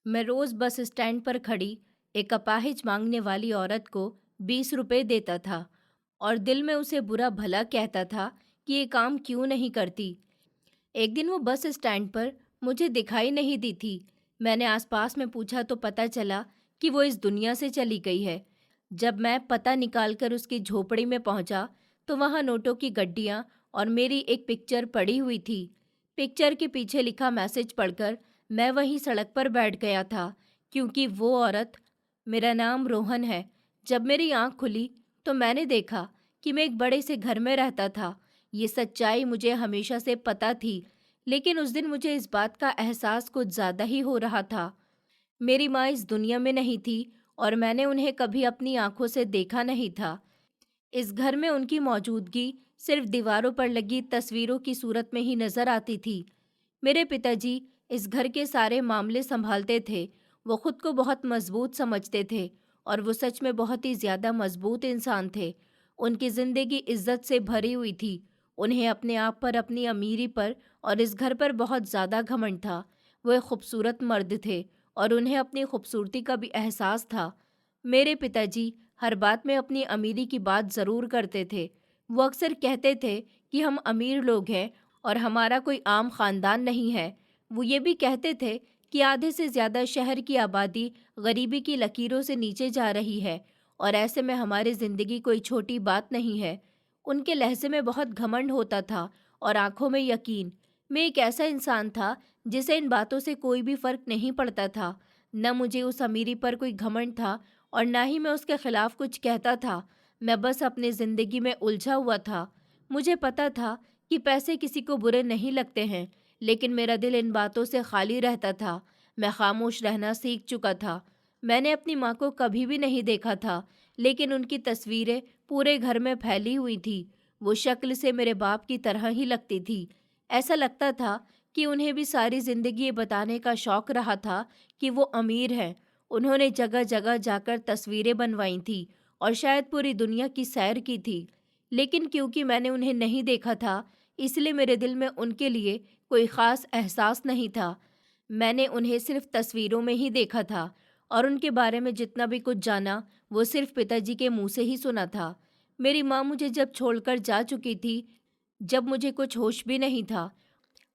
मैं रोज bus stand पर खड़ी एक अपाहिज मांगने वाली औरत को 20 रुपए देता था और दिल में उसे बुरा भला कहता था कि ये काम क्यों नहीं करती। एक दिन वो बस स्टैंड पर मुझे दिखाई नहीं दी थी। मैंने आसपास में पूछा तो पता चला कि वो इस दुनिया से चली गई है। जब मैं पता निकालकर उसकी झोपड़ी में पहुंचा तो वहां नोटों की गड्डियां और मेरी एक पिक्चर पड़ी हुई थी। पिक्चर के पीछे लिखा मैसेज पढ़कर मैं वहीं सड़क पर बैठ गया था, क्योंकि वो औरत, मेरा नाम रोहन है। जब मेरी आंख खुली तो मैंने देखा कि मैं एक बड़े से घर में रहता था। ये सच्चाई मुझे हमेशा से पता थी, लेकिन उस दिन मुझे इस बात का एहसास कुछ ज़्यादा ही हो रहा था। मेरी माँ इस दुनिया में नहीं थी और मैंने उन्हें कभी अपनी आंखों से देखा नहीं था। इस घर में उनकी मौजूदगी सिर्फ दीवारों पर लगी तस्वीरों की सूरत में ही नजर आती थी। मेरे पिताजी इस घर के सारे मामले संभालते थे। वो खुद को बहुत मजबूत समझते थे और वो सच में बहुत ही ज्यादा मजबूत इंसान थे। उनकी जिंदगी इज्जत से भरी हुई थी। उन्हें अपने आप पर, अपनी अमीरी पर और इस घर पर बहुत ज्यादा घमंड था। वो एक खूबसूरत मर्द थे और उन्हें अपनी खूबसूरती का भी एहसास था। मेरे पिताजी हर बात में अपनी अमीरी की बात ज़रूर करते थे। वो अक्सर कहते थे कि हम अमीर लोग हैं और हमारा कोई आम ख़ानदान नहीं है। वो ये भी कहते थे कि आधे से ज़्यादा शहर की आबादी गरीबी की लकीरों से नीचे जा रही है और ऐसे में हमारी ज़िंदगी कोई छोटी बात नहीं है। उनके लहजे में बहुत घमंड होता था और आंखों में यकीन। मैं एक ऐसा इंसान था जिसे इन बातों से कोई भी फ़र्क नहीं पड़ता था। न मुझे उस अमीरी पर कोई घमंड था और ना ही मैं उसके खिलाफ कुछ कहता था। मैं बस अपनी ज़िंदगी में उलझा हुआ था। मुझे पता था कि पैसे किसी को बुरे नहीं लगते हैं, लेकिन मेरा दिल इन बातों से खाली रहता था। मैं खामोश रहना सीख चुका था। मैंने अपनी माँ को कभी भी नहीं देखा था, लेकिन उनकी तस्वीरें पूरे घर में फैली हुई थी। वो शक्ल से मेरे बाप की तरह ही लगती थी। ऐसा लगता था कि उन्हें भी सारी ज़िंदगी ये बताने का शौक रहा था कि वो अमीर हैं। उन्होंने जगह जगह जाकर तस्वीरें बनवाई थी और शायद पूरी दुनिया की सैर की थी, लेकिन क्योंकि मैंने उन्हें नहीं देखा था, इसलिए मेरे दिल में उनके लिए कोई ख़ास एहसास नहीं था। मैंने उन्हें सिर्फ तस्वीरों में ही देखा था और उनके बारे में जितना भी कुछ जाना वो सिर्फ पिताजी के मुंह से ही सुना था। मेरी माँ मुझे जब छोड़कर जा चुकी थी, जब मुझे कुछ होश भी नहीं था,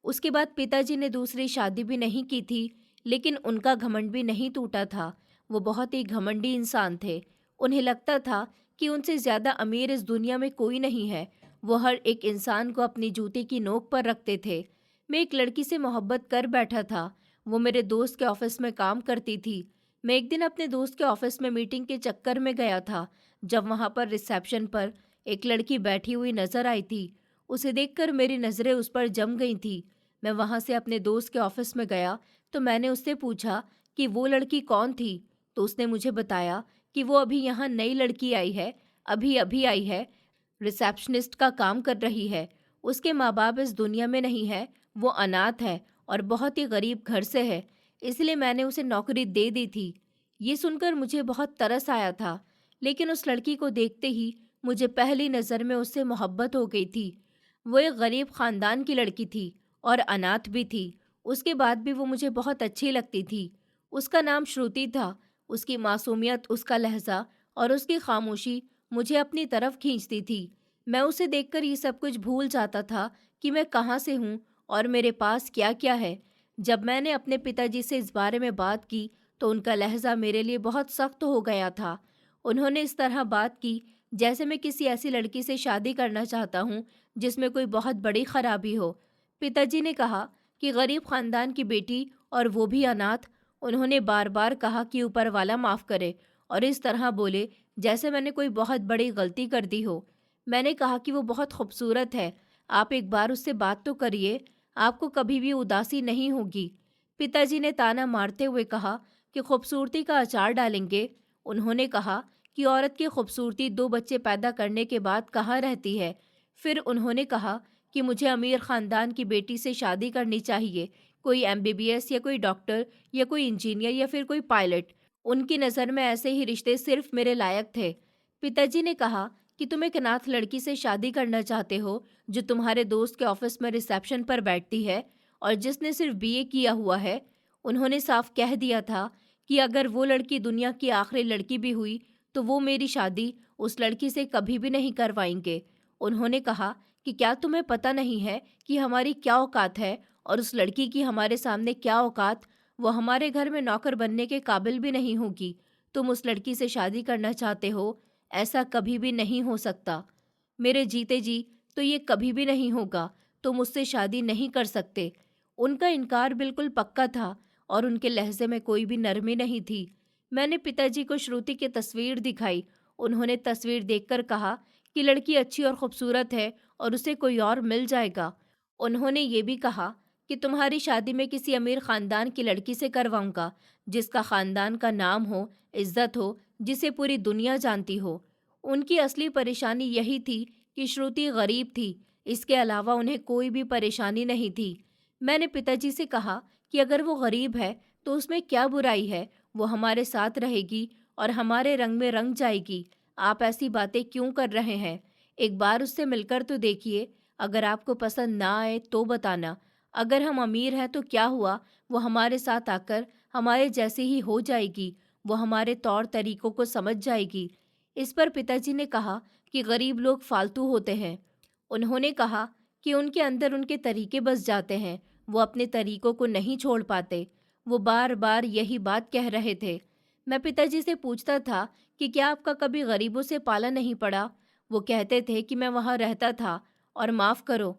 उसके बाद पिताजी ने दूसरी शादी भी नहीं की थी, लेकिन उनका घमंड भी नहीं टूटा था। वो बहुत ही घमंडी इंसान थे। उन्हें लगता था कि उनसे ज़्यादा अमीर इस दुनिया में कोई नहीं है। वो हर एक इंसान को अपनी जूते की नोक पर रखते थे। मैं एक लड़की से मोहब्बत कर बैठा था। वो मेरे दोस्त के ऑफिस में काम करती थी। मैं एक दिन अपने दोस्त के ऑफिस में मीटिंग के चक्कर में गया था, जब वहाँ पर रिसेप्शन पर एक लड़की बैठी हुई नजर आई थी। उसे देखकर मेरी नज़रें उस पर जम गई थी। मैं वहाँ से अपने दोस्त के ऑफिस में गया तो मैंने उससे पूछा कि वो लड़की कौन थी। तो उसने मुझे बताया कि वो अभी यहाँ नई लड़की आई है, अभी अभी आई है, रिसेप्शनिस्ट का काम कर रही है। उसके माँ बाप इस दुनिया में नहीं है, वो अनाथ है और बहुत ही गरीब घर से है, इसलिए मैंने उसे नौकरी दे दी थी। ये सुनकर मुझे बहुत तरस आया था, लेकिन उस लड़की को देखते ही मुझे पहली नज़र में उससे मोहब्बत हो गई थी। वो एक गरीब खानदान की लड़की थी और अनाथ भी थी। उसके बाद भी वो मुझे बहुत अच्छी लगती थी। उसका नाम श्रुति था। उसकी मासूमियत, उसका लहजा और उसकी खामोशी मुझे अपनी तरफ खींचती थी। मैं उसे देखकर ये सब कुछ भूल जाता था कि मैं कहाँ से हूँ और मेरे पास क्या क्या है। जब मैंने अपने पिताजी से इस बारे में बात की तो उनका लहजा मेरे लिए बहुत सख्त हो गया था। उन्होंने इस तरह बात की जैसे मैं किसी ऐसी लड़की से शादी करना चाहता हूँ जिसमें कोई बहुत बड़ी खराबी हो। पिताजी ने कहा कि गरीब खानदान की बेटी और वो भी अनाथ। उन्होंने बार बार कहा कि ऊपर वाला माफ़ करे और इस तरह बोले जैसे मैंने कोई बहुत बड़ी गलती कर दी हो। मैंने कहा कि वो बहुत खूबसूरत है, आप एक बार उससे बात तो करिए, आपको कभी भी उदासी नहीं होगी। पिताजी ने ताना मारते हुए कहा कि खूबसूरती का अचार डालेंगे। उन्होंने कहा कि औरत की खूबसूरती 2 बच्चे पैदा करने के बाद कहाँ रहती है। फिर उन्होंने कहा कि मुझे अमीर ख़ानदान की बेटी से शादी करनी चाहिए, कोई एमबीबीएस या कोई डॉक्टर या कोई इंजीनियर या फिर कोई पायलट। उनकी नज़र में ऐसे ही रिश्ते सिर्फ मेरे लायक थे। पिताजी ने कहा कि तुम एक अनाथ लड़की से शादी करना चाहते हो जो तुम्हारे दोस्त के ऑफिस में रिसेप्शन पर बैठती है और जिसने सिर्फ बीए किया हुआ है। उन्होंने साफ कह दिया था कि अगर वो लड़की दुनिया की आखिरी लड़की भी हुई तो वो मेरी शादी उस लड़की से कभी भी नहीं करवाएंगे। उन्होंने कहा कि क्या तुम्हें पता नहीं है कि हमारी क्या औकात है और उस लड़की की हमारे सामने क्या औकात। वो हमारे घर में नौकर बनने के काबिल भी नहीं होगी। तुम उस लड़की से शादी करना चाहते हो, ऐसा कभी भी नहीं हो सकता। मेरे जीते जी तो ये कभी भी नहीं होगा। तुम उससे शादी नहीं कर सकते। उनका इनकार बिल्कुल पक्का था और उनके लहजे में कोई भी नरमी नहीं थी। मैंने पिताजी को श्रुति की तस्वीर दिखाई। उन्होंने तस्वीर देखकर कहा कि लड़की अच्छी और खूबसूरत है और उसे कोई और मिल जाएगा। उन्होंने ये भी कहा कि तुम्हारी शादी में किसी अमीर खानदान की लड़की से करवाऊंगा, जिसका खानदान का नाम हो, इज्जत हो, जिसे पूरी दुनिया जानती हो। उनकी असली परेशानी यही थी कि श्रुति गरीब थी। इसके अलावा उन्हें कोई भी परेशानी नहीं थी। मैंने पिताजी से कहा कि अगर वो गरीब है तो उसमें क्या बुराई है, वो हमारे साथ रहेगी और हमारे रंग में रंग जाएगी। आप ऐसी बातें क्यों कर रहे हैं? एक बार उससे मिलकर तो देखिए। अगर आपको पसंद ना आए तो बताना। अगर हम अमीर हैं तो क्या हुआ, वो हमारे साथ आकर हमारे जैसे ही हो जाएगी। वो हमारे तौर तरीकों को समझ जाएगी। इस पर पिताजी ने कहा कि गरीब लोग फालतू होते हैं। उन्होंने कहा कि उनके अंदर उनके तरीके बस जाते हैं, वो अपने तरीकों को नहीं छोड़ पाते। वो बार बार यही बात कह रहे थे। मैं पिताजी से पूछता था कि क्या आपका कभी गरीबों से पाला नहीं पड़ा? वो कहते थे कि मैं वहाँ रहता था और माफ़ करो,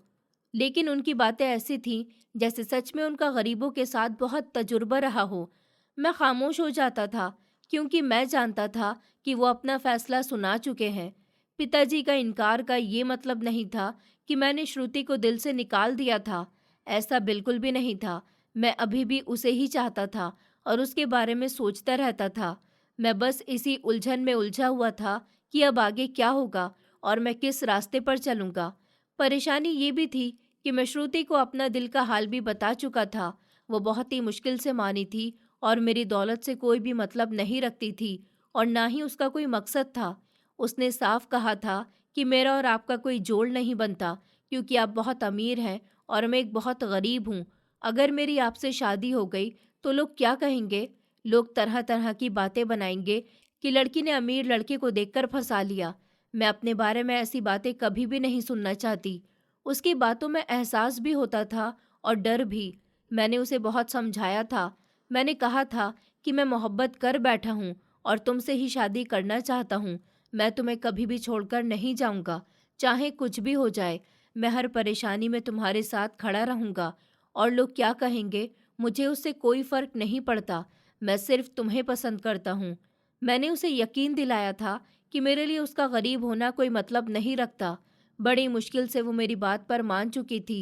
लेकिन उनकी बातें ऐसी थीं जैसे सच में उनका गरीबों के साथ बहुत तजुर्बा रहा हो। मैं खामोश हो जाता था क्योंकि मैं जानता था कि वो अपना फैसला सुना चुके हैं। पिताजी का इनकार का ये मतलब नहीं था कि मैंने श्रुति को दिल से निकाल दिया था। ऐसा बिल्कुल भी नहीं था। मैं अभी भी उसे ही चाहता था और उसके बारे में सोचता रहता था। मैं बस इसी उलझन में उलझा हुआ था कि अब आगे क्या होगा और मैं किस रास्ते पर चलूंगा। परेशानी ये भी थी कि मैं श्रुति को अपना दिल का हाल भी बता चुका था। वो बहुत ही मुश्किल से मानी थी और मेरी दौलत से कोई भी मतलब नहीं रखती थी और ना ही उसका कोई मकसद था। उसने साफ कहा था कि मेरा और आपका कोई जोड़ नहीं बनता, क्योंकि आप बहुत अमीर हैं और मैं एक बहुत गरीब हूँ। अगर मेरी आपसे शादी हो गई तो लोग क्या कहेंगे? लोग तरह तरह की बातें बनाएंगे कि लड़की ने अमीर लड़के को देखकर फंसा लिया। मैं अपने बारे में ऐसी बातें कभी भी नहीं सुनना चाहती। उसकी बातों में एहसास भी होता था और डर भी। मैंने उसे बहुत समझाया था। मैंने कहा था कि मैं मोहब्बत कर बैठा हूँ और तुमसे ही शादी करना चाहता हूँ। मैं तुम्हें कभी भी छोड़कर नहीं जाऊँगा, चाहे कुछ भी हो जाए। मैं हर परेशानी में तुम्हारे साथ खड़ा रहूँगा और लोग क्या कहेंगे, मुझे उससे कोई फ़र्क नहीं पड़ता। मैं सिर्फ तुम्हें पसंद करता हूँ। मैंने उसे यकीन दिलाया था कि मेरे लिए उसका गरीब होना कोई मतलब नहीं रखता। बड़ी मुश्किल से वो मेरी बात पर मान चुकी थी।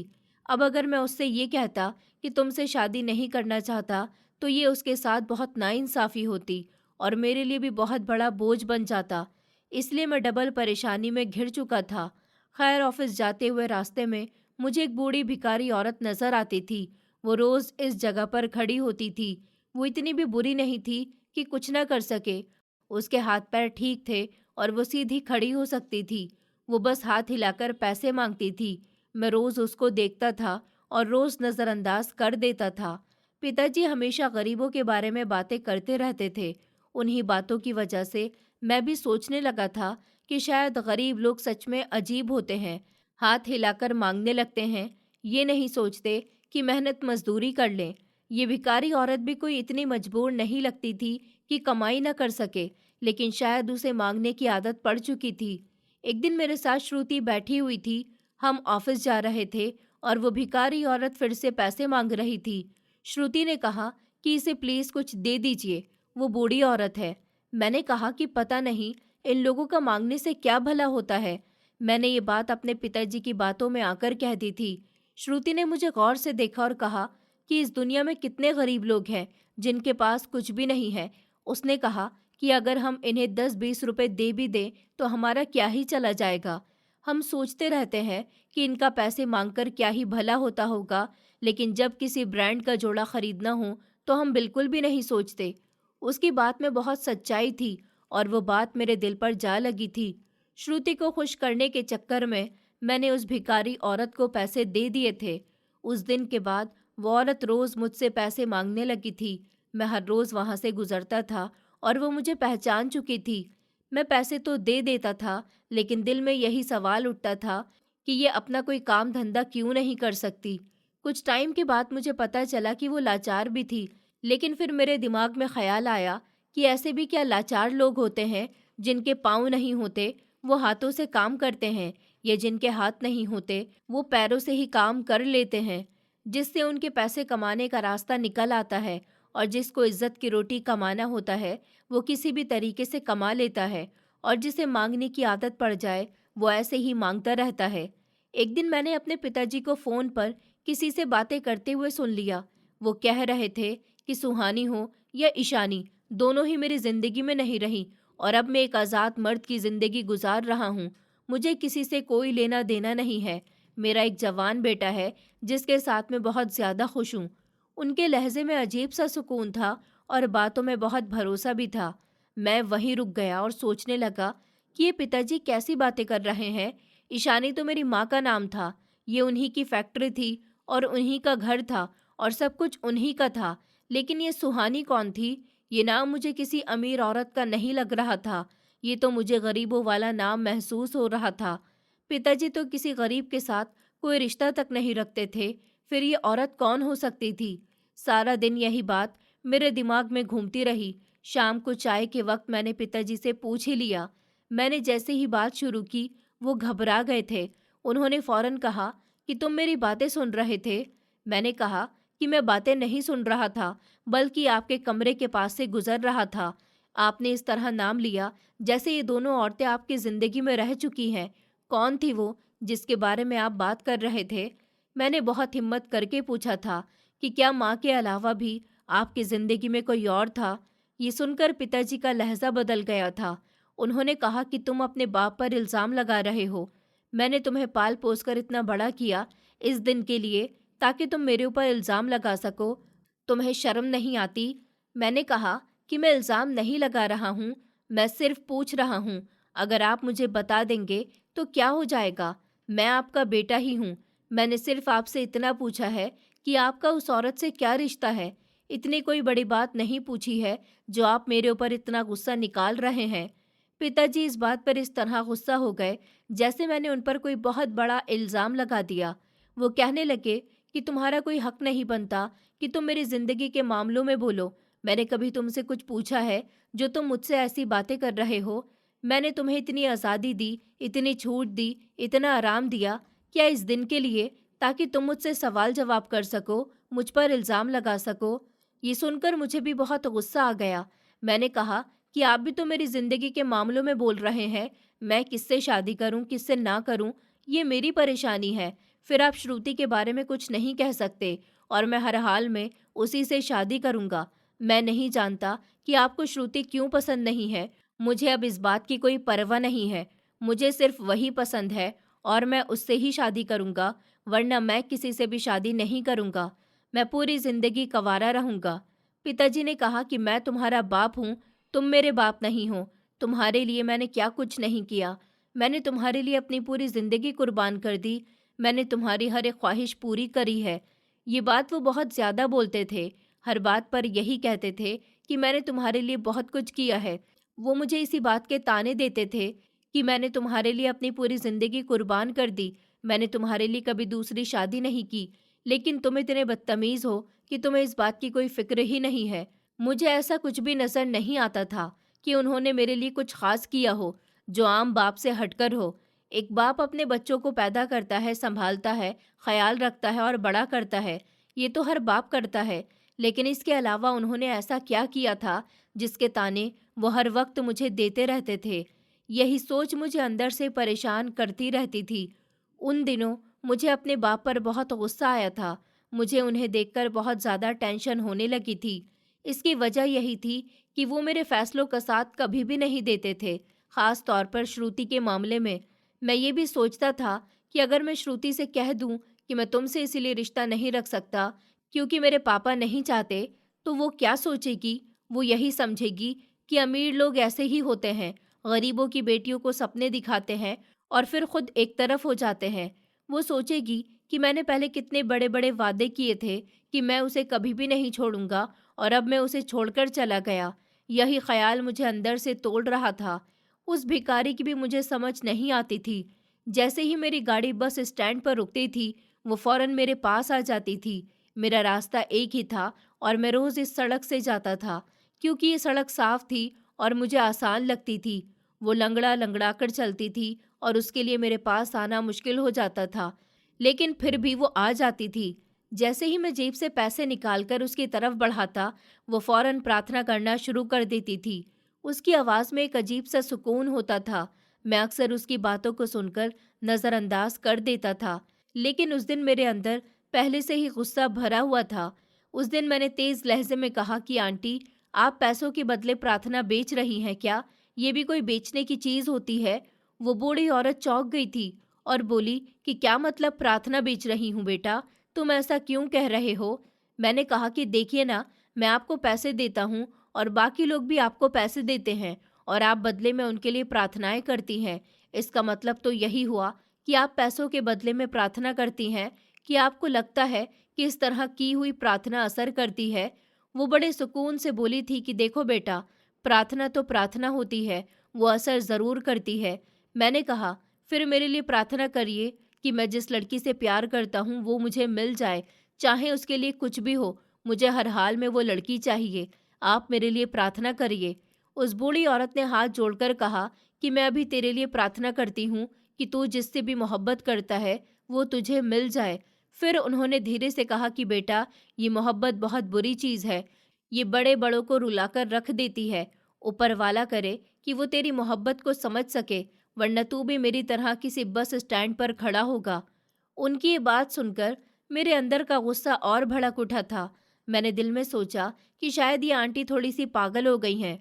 अब अगर मैं उससे ये कहता कि तुमसे शादी नहीं करना चाहता तो ये उसके साथ बहुत नाइंसाफ़ी होती और मेरे लिए भी बहुत बड़ा बोझ बन जाता। इसलिए मैं डबल परेशानी में घिर चुका था। खैर, ऑफिस जाते हुए रास्ते में मुझे एक बूढ़ी भिखारी औरत नजर आती थी। वो रोज़ इस जगह पर खड़ी होती थी। वो इतनी भी बुरी नहीं थी कि कुछ न कर सके। उसके हाथ पैर ठीक थे और वो सीधी खड़ी हो सकती थी। वो बस हाथ हिलाकर पैसे मांगती थी। मैं रोज़ उसको देखता था और रोज़ नज़रअंदाज कर देता था। पिताजी हमेशा गरीबों के बारे में बातें करते रहते थे। उन्हीं बातों की वजह से मैं भी सोचने लगा था कि शायद गरीब लोग सच में अजीब होते हैं। हाथ हिलाकर मांगने लगते हैं, ये नहीं सोचते कि मेहनत मजदूरी कर लें। ये भिखारी औरत भी कोई इतनी मजबूर नहीं लगती थी कि कमाई न कर सके, लेकिन शायद उसे मांगने की आदत पड़ चुकी थी। एक दिन मेरे साथ श्रुति बैठी हुई थी। हम ऑफिस जा रहे थे और वो भिखारी औरत फिर से पैसे मांग रही थी। श्रुति ने कहा कि इसे प्लीज़ कुछ दे दीजिए, वो बूढ़ी औरत है। मैंने कहा कि पता नहीं इन लोगों का मांगने से क्या भला होता है। मैंने ये बात अपने पिताजी की बातों में आकर कह दी थी। श्रुति ने मुझे गौर से देखा और कहा कि इस दुनिया में कितने गरीब लोग हैं जिनके पास कुछ भी नहीं है। उसने कहा कि अगर हम इन्हें 10-20 रुपए दे भी दें तो हमारा क्या ही चला जाएगा। हम सोचते रहते हैं कि इनका पैसे मांगकर क्या ही भला होता होगा, लेकिन जब किसी ब्रांड का जोड़ा खरीदना हो तो हम बिल्कुल भी नहीं सोचते। उसकी बात में बहुत सच्चाई थी और वो बात मेरे दिल पर जा लगी थी। श्रुति को खुश करने के चक्कर में मैंने उस भिखारी औरत को पैसे दे दिए थे। उस दिन के बाद वो औरत रोज़ मुझसे पैसे मांगने लगी थी। मैं हर रोज़ वहाँ से गुज़रता था और वो मुझे पहचान चुकी थी। मैं पैसे तो दे देता था, लेकिन दिल में यही सवाल उठता था कि ये अपना कोई काम धंधा क्यों नहीं कर सकती। कुछ टाइम के बाद मुझे पता चला कि वो लाचार भी थी, लेकिन फिर मेरे दिमाग में ख़्याल आया कि ऐसे भी क्या लाचार लोग होते हैं जिनके पाँव नहीं होते, वो हाथों से काम करते हैं, या जिनके हाथ नहीं होते, वो पैरों से ही काम कर लेते हैं, जिससे उनके पैसे कमाने का रास्ता निकल आता है। और जिसको इज्जत की रोटी कमाना होता है, वो किसी भी तरीके से कमा लेता है, और जिसे मांगने की आदत पड़ जाए, वो ऐसे ही मांगता रहता है। एक दिन मैंने अपने पिताजी को फ़ोन पर किसी से बातें करते हुए सुन लिया। वो कह रहे थे कि सुहानी हो या ईशानी, दोनों ही मेरी ज़िंदगी में नहीं रही, और अब मैं एक आज़ाद मर्द की ज़िंदगी गुजार रहा हूँ। मुझे किसी से कोई लेना देना नहीं है। मेरा एक जवान बेटा है जिसके साथ मैं बहुत ज़्यादा खुश हूँ। उनके लहजे में अजीब सा सुकून था और बातों में बहुत भरोसा भी था। मैं वहीं रुक गया और सोचने लगा कि ये पिताजी कैसी बातें कर रहे हैं। ईशानी तो मेरी माँ का नाम था। ये उन्हीं की फैक्ट्री थी और उन्हीं का घर था और सब कुछ उन्हीं का था। लेकिन ये सुहानी कौन थी? ये नाम मुझे किसी अमीर औरत का नहीं लग रहा था। ये तो मुझे गरीबों वाला नाम महसूस हो रहा था। पिताजी तो किसी गरीब के साथ कोई रिश्ता तक नहीं रखते थे, फिर ये औरत कौन हो सकती थी? सारा दिन यही बात मेरे दिमाग में घूमती रही। शाम को चाय के वक्त मैंने पिताजी से पूछ ही लिया। मैंने जैसे ही बात शुरू की, वो घबरा गए थे। उन्होंने फौरन कहा कि तुम मेरी बातें सुन रहे थे? मैंने कहा कि मैं बातें नहीं सुन रहा था, बल्कि आपके कमरे के पास से गुजर रहा था। आपने इस तरह नाम लिया जैसे ये दोनों औरतें आपकी जिंदगी में रह चुकी हैं। कौन थी वो जिसके बारे में आप बात कर रहे थे? मैंने बहुत हिम्मत करके पूछा था कि क्या माँ के अलावा भी आपकी जिंदगी में कोई और था? ये सुनकर पिताजी का लहजा बदल गया था। उन्होंने कहा कि तुम अपने बाप पर इल्ज़ाम लगा रहे हो। मैंने तुम्हें पाल पोस कर इतना बड़ा किया इस दिन के लिए, ताकि तुम मेरे ऊपर इल्ज़ाम लगा सको। तुम्हें शर्म नहीं आती? मैंने कहा कि मैं इल्ज़ाम नहीं लगा रहा हूँ, मैं सिर्फ पूछ रहा हूँ। अगर आप मुझे बता देंगे तो क्या हो जाएगा? मैं आपका बेटा ही हूँ। मैंने सिर्फ आपसे इतना पूछा है कि आपका उस औरत से क्या रिश्ता है। इतनी कोई बड़ी बात नहीं पूछी है जो आप मेरे ऊपर इतना गुस्सा निकाल रहे हैं। पिताजी इस बात पर इस तरह गुस्सा हो गए जैसे मैंने उन पर कोई बहुत बड़ा इल्ज़ाम लगा दिया। वो कहने लगे कि तुम्हारा कोई हक नहीं बनता कि तुम मेरी ज़िंदगी के मामलों में बोलो। मैंने कभी तुमसे कुछ पूछा है जो तुम मुझसे ऐसी बातें कर रहे हो? मैंने तुम्हें इतनी आज़ादी दी, इतनी छूट दी, इतना आराम दिया, क्या इस दिन के लिए, ताकि तुम मुझसे सवाल जवाब कर सको, मुझ पर इल्ज़ाम लगा सको? ये सुनकर मुझे भी बहुत गुस्सा आ गया। मैंने कहा कि आप भी तो मेरी ज़िंदगी के मामलों में बोल रहे हैं। मैं किससे शादी करूं, किससे ना करूं, ये मेरी परेशानी है। फिर आप श्रुति के बारे में कुछ नहीं कह सकते, और मैं हर हाल में उसी से शादी करूंगा। मैं नहीं जानता कि आपको श्रुति क्यों पसंद नहीं है। मुझे अब इस बात की कोई परवाह नहीं है। मुझे सिर्फ वही पसंद है और मैं उससे ही शादी करूंगा, वरना मैं किसी से भी शादी नहीं करूंगा। मैं पूरी जिंदगी कंवारा रहूंगा। पिताजी ने कहा कि मैं तुम्हारा बाप हूँ, तुम मेरे बाप नहीं हो। तुम्हारे लिए मैंने क्या कुछ नहीं किया। मैंने तुम्हारे लिए अपनी पूरी जिंदगी कुर्बान कर दी। मैंने तुम्हारी हर एक ख्वाहिश पूरी करी है। ये बात वो बहुत ज़्यादा बोलते थे। हर बात पर यही कहते थे कि मैंने तुम्हारे लिए बहुत कुछ किया है। वो मुझे इसी बात के ताने देते थे कि मैंने तुम्हारे लिए अपनी पूरी ज़िंदगी कुर्बान कर दी। मैंने तुम्हारे लिए कभी दूसरी शादी नहीं की, लेकिन तुम इतने बदतमीज़ हो कि तुम्हें इस बात की कोई फ़िक्र ही नहीं है। मुझे ऐसा कुछ भी नज़र नहीं आता था कि उन्होंने मेरे लिए कुछ ख़ास किया हो, जो आम बाप से हटकर हो। एक बाप अपने बच्चों को पैदा करता है, सँभालता है, ख़याल रखता है और बड़ा करता है। ये तो हर बाप करता है। लेकिन इसके अलावा उन्होंने ऐसा क्या किया था जिसके ताने वो हर वक्त मुझे देते रहते थे? यही सोच मुझे अंदर से परेशान करती रहती थी। उन दिनों मुझे अपने बाप पर बहुत गुस्सा आया था। मुझे उन्हें देखकर बहुत ज़्यादा टेंशन होने लगी थी। इसकी वजह यही थी कि वो मेरे फैसलों का साथ कभी भी नहीं देते थे, ख़ास तौर पर श्रुति के मामले में। मैं ये भी सोचता था कि अगर मैं श्रुति से कह दूं कि मैं तुमसे इसीलिए रिश्ता नहीं रख सकता क्योंकि मेरे पापा नहीं चाहते, तो वो क्या सोचेगी? वो यही समझेगी कि अमीर लोग ऐसे ही होते हैं, गरीबों की बेटियों को सपने दिखाते हैं और फिर खुद एक तरफ हो जाते हैं। वो सोचेगी कि मैंने पहले कितने बड़े बड़े वादे किए थे कि मैं उसे कभी भी नहीं छोड़ूंगा, और अब मैं उसे छोड़कर चला गया। यही ख्याल मुझे अंदर से तोड़ रहा था। उस भिखारी की भी मुझे समझ नहीं आती थी। जैसे ही मेरी गाड़ी बस स्टैंड पर रुकती थी, वो फौरन मेरे पास आ जाती थी। मेरा रास्ता एक ही था और मैं रोज़ इस सड़क से जाता था, क्योंकि ये सड़क साफ थी और मुझे आसान लगती थी। वो लंगड़ा लंगड़ा कर चलती थी और उसके लिए मेरे पास आना मुश्किल हो जाता था, लेकिन फिर भी वो आ जाती थी। जैसे ही मैं जेब से पैसे निकालकर उसकी तरफ बढ़ाता, वो फौरन प्रार्थना करना शुरू कर देती थी। उसकी आवाज़ में एक अजीब सा सुकून होता था। मैं अक्सर उसकी बातों को सुनकर नज़रअंदाज कर देता था, लेकिन उस दिन मेरे अंदर पहले से ही गुस्सा भरा हुआ था। उस दिन मैंने तेज़ लहजे में कहा कि आंटी, आप पैसों के बदले प्रार्थना बेच रही हैं क्या? ये भी कोई बेचने की चीज़ होती है? वो बूढ़ी औरत चौंक गई थी और बोली कि क्या मतलब प्रार्थना बेच रही हूँ बेटा? तुम ऐसा क्यों कह रहे हो? मैंने कहा कि देखिए ना, मैं आपको पैसे देता हूँ और बाकी लोग भी आपको पैसे देते हैं, और आप बदले में उनके लिए प्रार्थनाएं करती हैं। इसका मतलब तो यही हुआ कि आप पैसों के बदले में प्रार्थना करती हैं। कि आपको लगता है कि इस तरह की हुई प्रार्थना असर करती है? वो बड़े सुकून से बोली थी कि देखो बेटा, प्रार्थना तो प्रार्थना होती है, वो असर ज़रूर करती है। मैंने कहा, फिर मेरे लिए प्रार्थना करिए कि मैं जिस लड़की से प्यार करता हूँ वो मुझे मिल जाए, चाहे उसके लिए कुछ भी हो। मुझे हर हाल में वो लड़की चाहिए। आप मेरे लिए प्रार्थना करिए। उस बूढ़ी औरत ने हाथ जोड़कर कहा कि मैं अभी तेरे लिए प्रार्थना करती हूँ कि तू जिससे भी मोहब्बत करता है वो तुझे मिल जाए। फिर उन्होंने धीरे से कहा कि बेटा, ये मोहब्बत बहुत बुरी चीज़ है। ये बड़े बड़ों को रुलाकर रख देती है। ऊपर वाला करे कि वो तेरी मोहब्बत को समझ सके, वरना तू भी मेरी तरह किसी बस स्टैंड पर खड़ा होगा। उनकी ये बात सुनकर मेरे अंदर का गुस्सा और भड़क उठा था। मैंने दिल में सोचा कि शायद ये आंटी थोड़ी सी पागल हो गई हैं।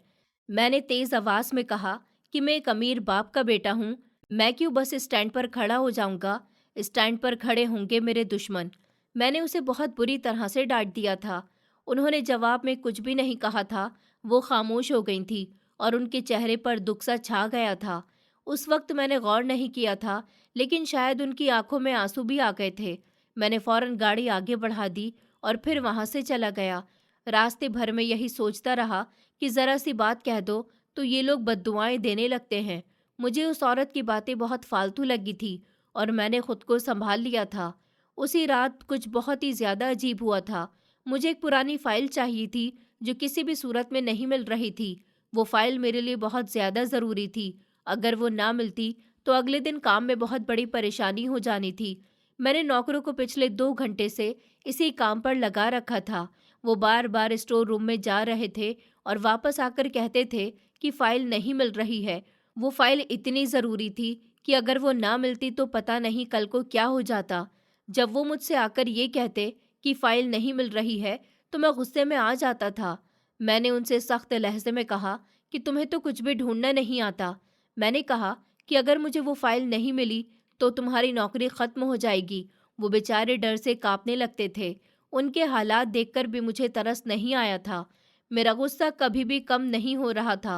मैंने तेज आवाज में कहा कि मैं एक अमीर बाप का बेटा हूँ। मैं क्यों बस स्टैंड पर खड़ा हो जाऊंगा? स्टैंड पर खड़े होंगे मेरे दुश्मन। मैंने उसे बहुत बुरी तरह से डांट दिया था। उन्होंने जवाब में कुछ भी नहीं कहा था। वो खामोश हो गई थी और उनके चेहरे पर दुख सा छा गया था। उस वक्त मैंने गौर नहीं किया था, लेकिन शायद उनकी आंखों में आंसू भी आ गए थे। मैंने फौरन गाड़ी आगे बढ़ा दी और फिर वहां से चला गया। रास्ते भर में यही सोचता रहा कि ज़रा सी बात कह दो तो ये लोग बद्दुआएं देने लगते हैं। मुझे उस औरत की बातें बहुत फालतू लगी थी और मैंने खुद को संभाल लिया था। उसी रात कुछ बहुत ही ज़्यादा अजीब हुआ था। मुझे एक पुरानी फाइल चाहिए थी जो किसी भी सूरत में नहीं मिल रही थी। वो फाइल मेरे लिए बहुत ज़्यादा ज़रूरी थी। अगर वो ना मिलती तो अगले दिन काम में बहुत बड़ी परेशानी हो जानी थी। मैंने नौकरों को पिछले 2 घंटे से इसी काम पर लगा रखा था। वो बार बार स्टोर रूम में जा रहे थे और वापस आकर कहते थे कि फाइल नहीं मिल रही है। वो फाइल इतनी ज़रूरी थी कि अगर वो ना मिलती तो पता नहीं कल को क्या हो जाता। जब वो मुझसे आकर ये कहते कि फाइल नहीं मिल रही है, तो मैं गुस्से में आ जाता था। मैंने उनसे सख्त लहजे में कहा कि तुम्हें तो कुछ भी ढूंढना नहीं आता। मैंने कहा कि अगर मुझे वो फाइल नहीं मिली तो तुम्हारी नौकरी खत्म हो जाएगी। वो बेचारे डर से कांपने लगते थे। उनके हालात देखकर भी मुझे तरस नहीं आया था। मेरा गुस्सा कभी भी कम नहीं हो रहा था,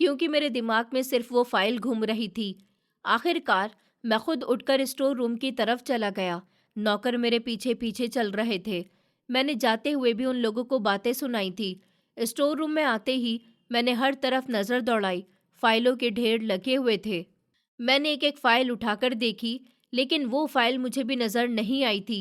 क्योंकि मेरे दिमाग में सिर्फ वो फाइल घूम रही थी। आखिरकार मैं खुद उठकर स्टोर रूम की तरफ चला गया। नौकर मेरे पीछे पीछे चल रहे थे। मैंने जाते हुए भी उन लोगों को बातें सुनाई थी। स्टोर रूम में आते ही मैंने हर तरफ नज़र दौड़ाई। फाइलों के ढेर लगे हुए थे। मैंने एक एक फाइल उठाकर देखी, लेकिन वो फाइल मुझे भी नज़र नहीं आई थी।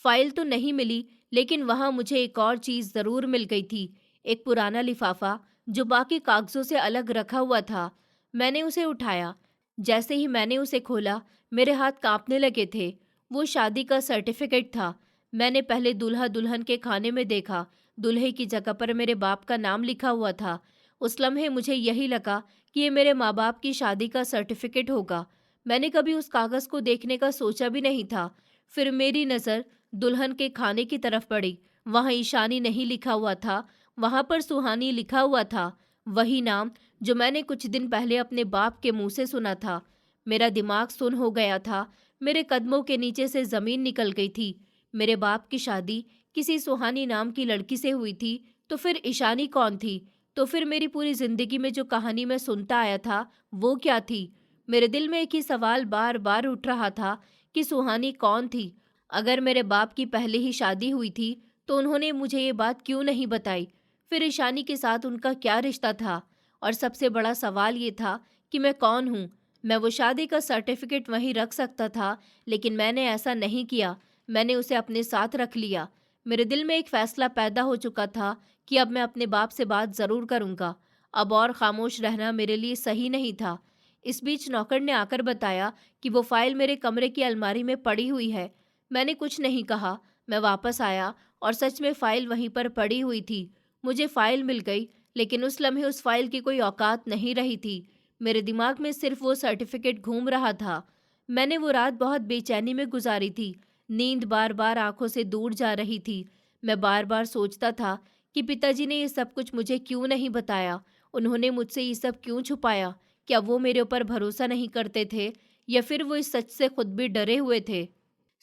फाइल तो नहीं मिली, लेकिन वहाँ मुझे एक और चीज़ ज़रूर मिल गई थी। एक पुराना लिफाफा जो बाकी कागज़ों से अलग रखा हुआ था। मैंने उसे उठाया। जैसे ही मैंने उसे खोला, मेरे हाथ कांपने लगे थे। वो शादी का सर्टिफिकेट था। मैंने पहले दूल्हा दुल्हन के खाने में देखा। दूल्हे की जगह पर मेरे बाप का नाम लिखा हुआ था। उस लम्हे मुझे यही लगा कि ये मेरे माँ बाप की शादी का सर्टिफिकेट होगा। मैंने कभी उस कागज़ को देखने का सोचा भी नहीं था। फिर मेरी नज़र दुल्हन के खाने की तरफ पड़ी। वहाँ ईशानी नहीं लिखा हुआ था, वहाँ पर सुहानी लिखा हुआ था। वही नाम जो मैंने कुछ दिन पहले अपने बाप के मुंह से सुना था। मेरा दिमाग सुन्न हो गया था। मेरे कदमों के नीचे से ज़मीन निकल गई थी। मेरे बाप की शादी किसी सुहानी नाम की लड़की से हुई थी, तो फिर ईशानी कौन थी? तो फिर मेरी पूरी जिंदगी में जो कहानी मैं सुनता आया था वो क्या थी? मेरे दिल में एक ही सवाल बार बार उठ रहा था कि सुहानी कौन थी? अगर मेरे बाप की पहले ही शादी हुई थी तो उन्होंने मुझे ये बात क्यों नहीं बताई? फिर ईशानी के साथ उनका क्या रिश्ता था? और सबसे बड़ा सवाल ये था कि मैं कौन हूँ? मैं वो शादी का सर्टिफिकेट वहीं रख सकता था, लेकिन मैंने ऐसा नहीं किया। मैंने उसे अपने साथ रख लिया। मेरे दिल में एक फैसला पैदा हो चुका था कि अब मैं अपने बाप से बात ज़रूर करूँगा। अब और खामोश रहना मेरे लिए सही नहीं था। इस बीच नौकर ने आकर बताया कि वो फाइल मेरे कमरे की अलमारी में पड़ी हुई है। मैंने कुछ नहीं कहा। मैं वापस आया और सच में फाइल वहीं पर पड़ी हुई थी। मुझे फाइल मिल गई, लेकिन उस लम्हे उस फाइल की कोई औकात नहीं रही थी। मेरे दिमाग में सिर्फ वो सर्टिफिकेट घूम रहा था। मैंने वो रात बहुत बेचैनी में गुजारी थी। नींद बार बार आंखों से दूर जा रही थी। मैं बार बार सोचता था कि पिताजी ने ये सब कुछ मुझे क्यों नहीं बताया? उन्होंने मुझसे ये सब क्यों छुपाया? क्या वो मेरे ऊपर भरोसा नहीं करते थे, या फिर वो इस सच से खुद भी डरे हुए थे?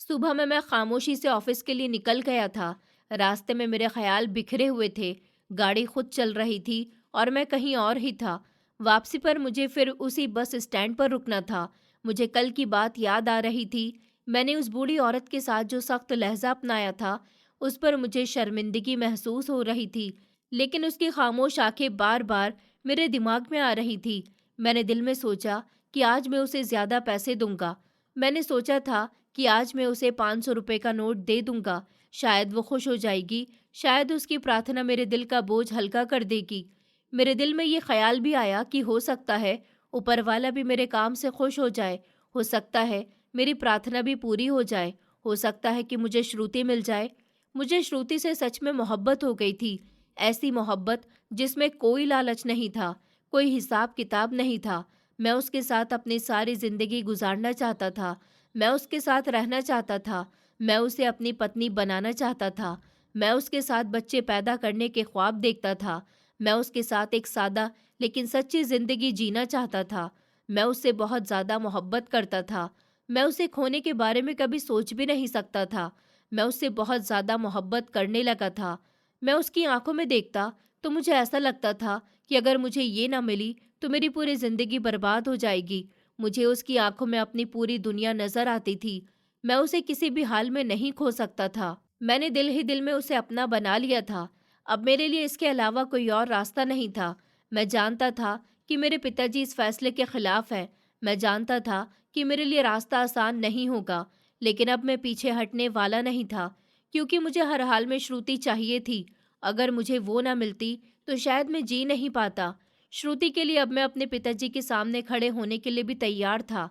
सुबह में मैं खामोशी से ऑफिस के लिए निकल गया था। रास्ते में मेरे ख्याल बिखरे हुए थे। गाड़ी खुद चल रही थी और मैं कहीं और ही था। वापसी पर मुझे फिर उसी बस स्टैंड पर रुकना था। मुझे कल की बात याद आ रही थी। मैंने उस बूढ़ी औरत के साथ जो सख्त लहजा अपनाया था, उस पर मुझे शर्मिंदगी महसूस हो रही थी। लेकिन उसकी खामोश आंखें बार बार मेरे दिमाग में आ रही थी। मैंने दिल में सोचा कि आज मैं उसे ज़्यादा पैसे दूंगा। मैंने सोचा था कि आज मैं उसे 500 रुपये का नोट दे दूंगा। शायद वो खुश हो जाएगी। शायद उसकी प्रार्थना मेरे दिल का बोझ हल्का कर देगी। मेरे दिल में ये ख्याल भी आया कि हो सकता है ऊपर वाला भी मेरे काम से खुश हो जाए। हो सकता है मेरी प्रार्थना भी पूरी हो जाए। हो सकता है कि मुझे श्रुति मिल जाए। मुझे श्रुति से सच में मोहब्बत हो गई थी। ऐसी मोहब्बत जिसमें कोई लालच नहीं था, कोई हिसाब किताब नहीं था। मैं उसके साथ अपनी सारी जिंदगी गुजारना चाहता था। मैं उसके साथ रहना चाहता था। मैं उसे अपनी पत्नी बनाना चाहता था। मैं उसके साथ बच्चे पैदा करने के ख्वाब देखता था। मैं उसके साथ एक सादा लेकिन सच्ची जिंदगी जीना चाहता था। मैं उससे बहुत ज़्यादा मोहब्बत करता था। मैं उसे खोने के बारे में कभी सोच भी नहीं सकता था। मैं उससे बहुत ज़्यादा मोहब्बत करने लगा था। मैं उसकी आंखों में देखता तो मुझे ऐसा लगता था कि अगर मुझे ये ना मिली तो मेरी पूरी ज़िंदगी बर्बाद हो जाएगी। मुझे उसकी आंखों में अपनी पूरी दुनिया नजर आती थी। मैं उसे किसी भी हाल में नहीं खो सकता था। मैंने दिल ही दिल में उसे अपना बना लिया था। अब मेरे लिए इसके अलावा कोई और रास्ता नहीं था। मैं जानता था कि मेरे पिताजी इस फैसले के खिलाफ हैं। मैं जानता था कि मेरे लिए रास्ता आसान नहीं होगा, लेकिन अब मैं पीछे हटने वाला नहीं था, क्योंकि मुझे हर हाल में श्रुति चाहिए थी। अगर मुझे वो ना मिलती तो शायद मैं जी नहीं पाता। श्रुति के लिए अब मैं अपने पिताजी के सामने खड़े होने के लिए भी तैयार था।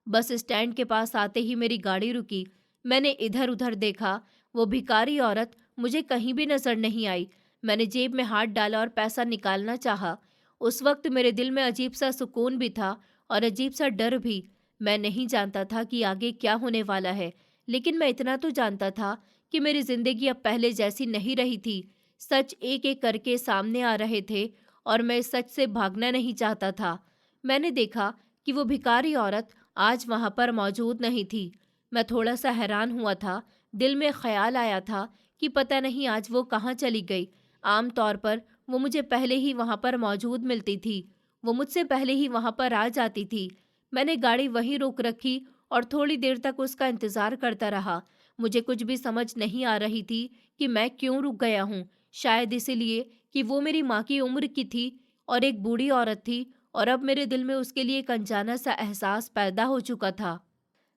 बस स्टैंड के पास आते ही मेरी गाड़ी रुकी। मैंने इधर उधर देखा। वो भिखारी औरत मुझे कहीं भी नजर नहीं आई। मैंने जेब में हाथ डाला और पैसा निकालना चाहा। उस वक्त मेरे दिल में अजीब सा सुकून भी था और अजीब सा डर भी। मैं नहीं जानता था कि आगे क्या होने वाला है, लेकिन मैं इतना तो जानता था कि मेरी जिंदगी अब पहले जैसी नहीं रही थी। सच एक एक करके सामने आ रहे थे और मैं इस सच से भागना नहीं चाहता था। मैंने देखा कि वो भिखारी औरत आज वहां पर मौजूद नहीं थी। मैं थोड़ा सा हैरान हुआ था। दिल में ख्याल आया था कि पता नहीं आज वो कहाँ चली गई। आम तौर पर वो मुझे पहले ही वहां पर मौजूद मिलती थी। वो मुझसे पहले ही वहां पर आ जाती थी। मैंने गाड़ी वहीं रोक रखी और थोड़ी देर तक उसका इंतजार करता रहा। मुझे कुछ भी समझ नहीं आ रही थी कि मैं क्यों रुक गया हूँ। शायद इसलिए कि वो मेरी माँ की उम्र की थी और एक बूढ़ी औरत थी, और अब मेरे दिल में उसके लिए एक अनजाना सा एहसास पैदा हो चुका था।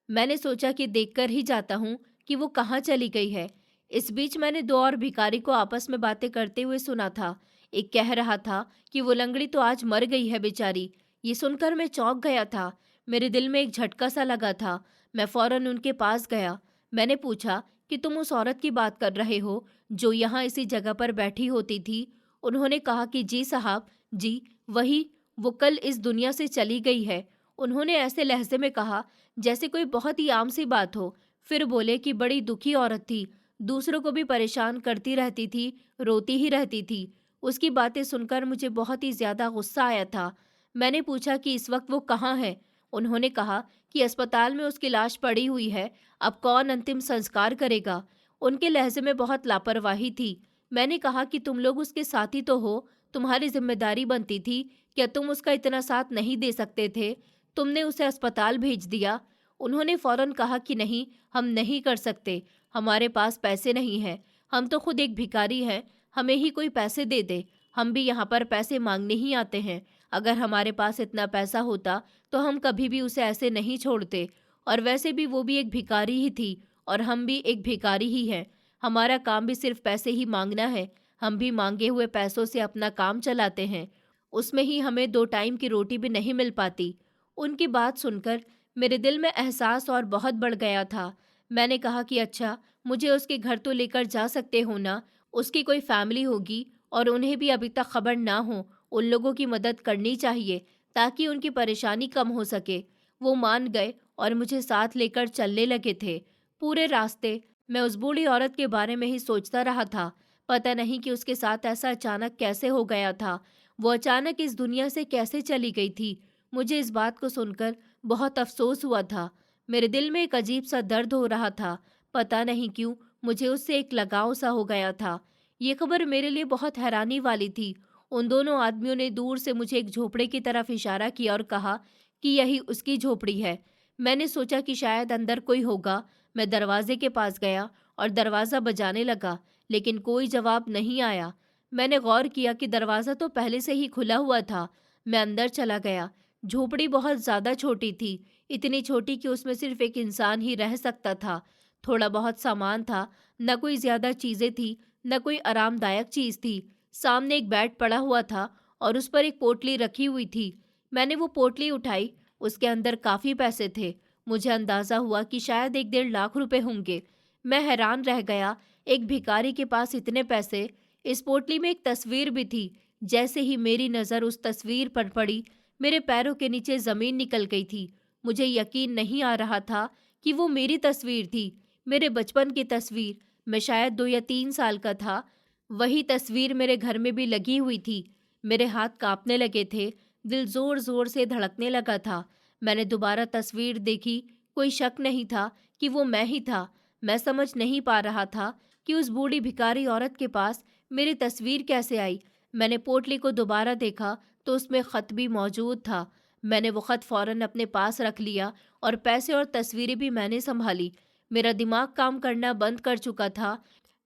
मैंने सोचा कि देखकर ही जाता हूँ कि वो कहाँ चली गई है। इस बीच मैंने दो और भिखारी को आपस में बातें करते हुए सुना था। एक कह रहा था कि वो लंगड़ी तो आज मर गई है बेचारी। ये सुनकर मैं चौंक गया था। मेरे दिल में एक झटका सा लगा था। मैं फौरन उनके पास गया। मैंने पूछा कि तुम उस औरत की बात कर रहे हो जो यहाँ इसी जगह पर बैठी होती थी? उन्होंने कहा कि जी साहब, जी वही। वो कल इस दुनिया से चली गई है। उन्होंने ऐसे लहजे में कहा जैसे कोई बहुत ही आम सी बात हो। फिर बोले कि बड़ी दुखी औरत थी, दूसरों को भी परेशान करती रहती थी, रोती ही रहती थी। उसकी बातें सुनकर मुझे बहुत ही ज्यादा गुस्सा आया था। मैंने पूछा कि इस वक्त वो कहाँ है? उन्होंने कहा कि अस्पताल में उसकी लाश पड़ी हुई है। अब कौन अंतिम संस्कार करेगा? उनके लहजे में बहुत लापरवाही थी। मैंने कहा कि तुम लोग उसके साथी तो हो, तुम्हारी जिम्मेदारी बनती थी। क्या तुम उसका इतना साथ नहीं दे सकते थे? तुमने उसे अस्पताल भेज दिया। उन्होंने फौरन कहा कि नहीं, हम नहीं कर सकते, हमारे पास पैसे नहीं हैं, हम तो खुद एक भिखारी हैं, हमें ही कोई पैसे दे दे, हम भी यहाँ पर पैसे मांगने ही आते हैं। अगर हमारे पास इतना पैसा होता तो हम कभी भी उसे ऐसे नहीं छोड़ते, और वैसे भी वो भी एक भिखारी ही थी और हम भी एक भिखारी ही हैं। हमारा काम भी सिर्फ पैसे ही मांगना है, हम भी मांगे हुए पैसों से अपना काम चलाते हैं, उसमें ही हमें 2 टाइम की रोटी भी नहीं मिल पाती। उनकी बात सुनकर मेरे दिल में एहसास और बहुत बढ़ गया था। मैंने कहा कि अच्छा, मुझे उसके घर तो लेकर जा सकते हो ना, उसकी कोई फैमिली होगी और उन्हें भी अभी तक खबर ना हो, उन लोगों की मदद करनी चाहिए ताकि उनकी परेशानी कम हो सके। वो मान गए और मुझे साथ लेकर चलने लगे थे। पूरे रास्ते मैं उस बूढ़ी औरत के बारे में ही सोचता रहा था। पता नहीं कि उसके साथ ऐसा अचानक कैसे हो गया था, वो अचानक इस दुनिया से कैसे चली गई थी। मुझे इस बात को सुनकर बहुत अफसोस हुआ था। मेरे दिल में एक अजीब सा दर्द हो रहा था। पता नहीं क्यों मुझे उससे एक लगाव सा हो गया था। ये खबर मेरे लिए बहुत हैरानी वाली थी। उन दोनों आदमियों ने दूर से मुझे एक झोपड़े की तरफ इशारा किया और कहा कि यही उसकी झोपड़ी है। मैंने सोचा कि शायद अंदर कोई होगा। मैं दरवाजे के पास गया और दरवाज़ा बजाने लगा, लेकिन कोई जवाब नहीं आया। मैंने गौर किया कि दरवाज़ा तो पहले से ही खुला हुआ था। मैं अंदर चला गया। झोपड़ी बहुत ज़्यादा छोटी थी, इतनी छोटी कि उसमें सिर्फ एक इंसान ही रह सकता था। थोड़ा बहुत सामान था, न कोई ज़्यादा चीज़ें थी, न कोई आरामदायक चीज़ थी। सामने एक बेड पड़ा हुआ था और उस पर एक पोटली रखी हुई थी। मैंने वो पोटली उठाई, उसके अंदर काफ़ी पैसे थे। मुझे अंदाज़ा हुआ कि शायद 1-1.5 लाख रुपए होंगे। मैं हैरान रह गया, एक भिखारी के पास इतने पैसे। इस पोटली में एक तस्वीर भी थी। जैसे ही मेरी नज़र उस तस्वीर पर पड़ी, मेरे पैरों के नीचे ज़मीन निकल गई थी। मुझे यकीन नहीं आ रहा था कि वो मेरी तस्वीर थी, मेरे बचपन की तस्वीर। मैं शायद 2 या 3 साल का था। वही तस्वीर मेरे घर में भी लगी हुई थी। मेरे हाथ कांपने लगे थे, दिल ज़ोर ज़ोर से धड़कने लगा था। मैंने दोबारा तस्वीर देखी, कोई शक नहीं था कि वो मैं ही था। मैं समझ नहीं पा रहा था कि उस बूढ़ी भिखारी औरत के पास मेरी तस्वीर कैसे आई। मैंने पोटली को दोबारा देखा तो उसमें ख़त भी मौजूद था। मैंने वो ख़त फ़ौरन अपने पास रख लिया और पैसे और तस्वीरें भी मैंने संभाली। मेरा दिमाग काम करना बंद कर चुका था।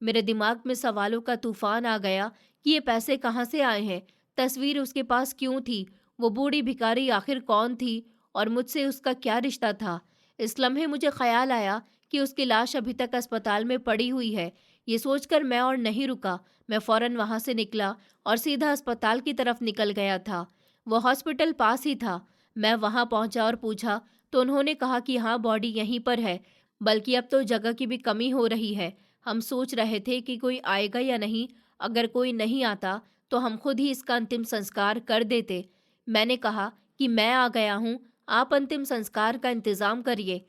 मेरे दिमाग में सवालों का तूफान आ गया कि ये पैसे कहाँ से आए हैं, तस्वीर उसके पास क्यों थी, वो बूढ़ी भिखारी आखिर कौन थी और मुझसे उसका क्या रिश्ता था। इस लम्हे मुझे ख्याल आया कि उसकी लाश अभी तक अस्पताल में पड़ी हुई है। ये सोचकर मैं और नहीं रुका। मैं फ़ौरन वहाँ से निकला और सीधा अस्पताल की तरफ निकल गया था। वो हॉस्पिटल पास ही था। मैं वहाँ पहुँचा और पूछा तो उन्होंने कहा कि हाँ, बॉडी यहीं पर है, बल्कि अब तो जगह की भी कमी हो रही है। हम सोच रहे थे कि कोई आएगा या नहीं। अगर कोई नहीं आता तो हम खुद ही इसका अंतिम संस्कार कर देते। मैंने कहा कि मैं आ गया हूँ, आप अंतिम संस्कार का इंतज़ाम करिए।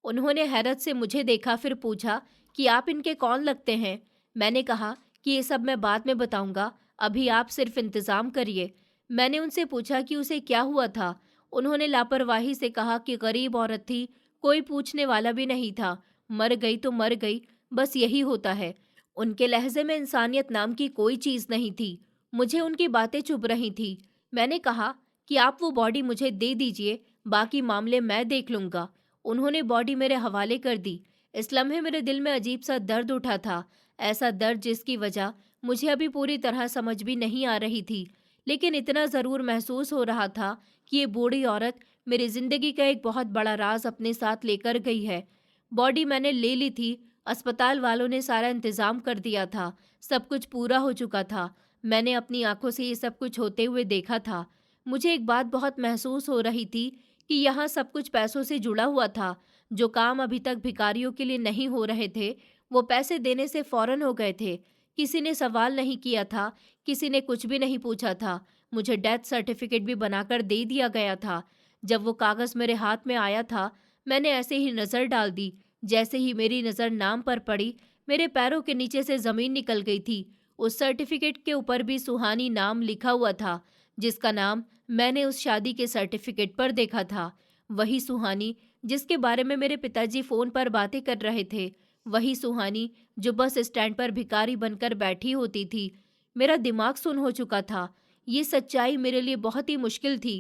उन्होंने हैरत से मुझे देखा, फिर पूछा कि आप इनके कौन लगते हैं। मैंने कहा कि ये सब मैं बाद में बताऊंगा, अभी आप सिर्फ इंतज़ाम करिए। मैंने उनसे पूछा कि उसे क्या हुआ था। उन्होंने लापरवाही से कहा कि गरीब औरत थी, कोई पूछने वाला भी नहीं था, मर गई तो मर गई, बस यही होता है। उनके लहजे में इंसानियत नाम की कोई चीज़ नहीं थी। मुझे उनकी बातें चुभ रही थी। मैंने कहा कि आप वो बॉडी मुझे दे दीजिए, बाकी मामले मैं देख लूँगा। उन्होंने बॉडी मेरे हवाले कर दी। इस लम्हे मेरे दिल में अजीब सा दर्द उठा था, ऐसा दर्द जिसकी वजह मुझे अभी पूरी तरह समझ भी नहीं आ रही थी। लेकिन इतना ज़रूर महसूस हो रहा था कि ये बूढ़ी औरत मेरी ज़िंदगी का एक बहुत बड़ा राज अपने साथ लेकर गई है। बॉडी मैंने ले ली थी, अस्पताल वालों ने सारा इंतज़ाम कर दिया था, सब कुछ पूरा हो चुका था। मैंने अपनी आंखों से ये सब कुछ होते हुए देखा था। मुझे एक बात बहुत महसूस हो रही थी कि यहाँ सब कुछ पैसों से जुड़ा हुआ था। जो काम अभी तक भिखारियों के लिए नहीं हो रहे थे, वो पैसे देने से फ़ौरन हो गए थे। किसी ने सवाल नहीं किया था, किसी ने कुछ भी नहीं पूछा था। मुझे डेथ सर्टिफिकेट भी बनाकर दे दिया गया था। जब वो कागज़ मेरे हाथ में आया था, मैंने ऐसे ही नज़र डाल दी। जैसे ही मेरी नज़र नाम पर पड़ी, मेरे पैरों के नीचे से ज़मीन निकल गई थी। उस सर्टिफिकेट के ऊपर भी सुहानी नाम लिखा हुआ था, जिसका नाम मैंने उस शादी के सर्टिफिकेट पर देखा था। वही सुहानी जिसके बारे में मेरे पिताजी फ़ोन पर बातें कर रहे थे, वही सुहानी जो बस स्टैंड पर भिखारी बनकर बैठी होती थी। मेरा दिमाग सुन्न हो चुका था। ये सच्चाई मेरे लिए बहुत ही मुश्किल थी।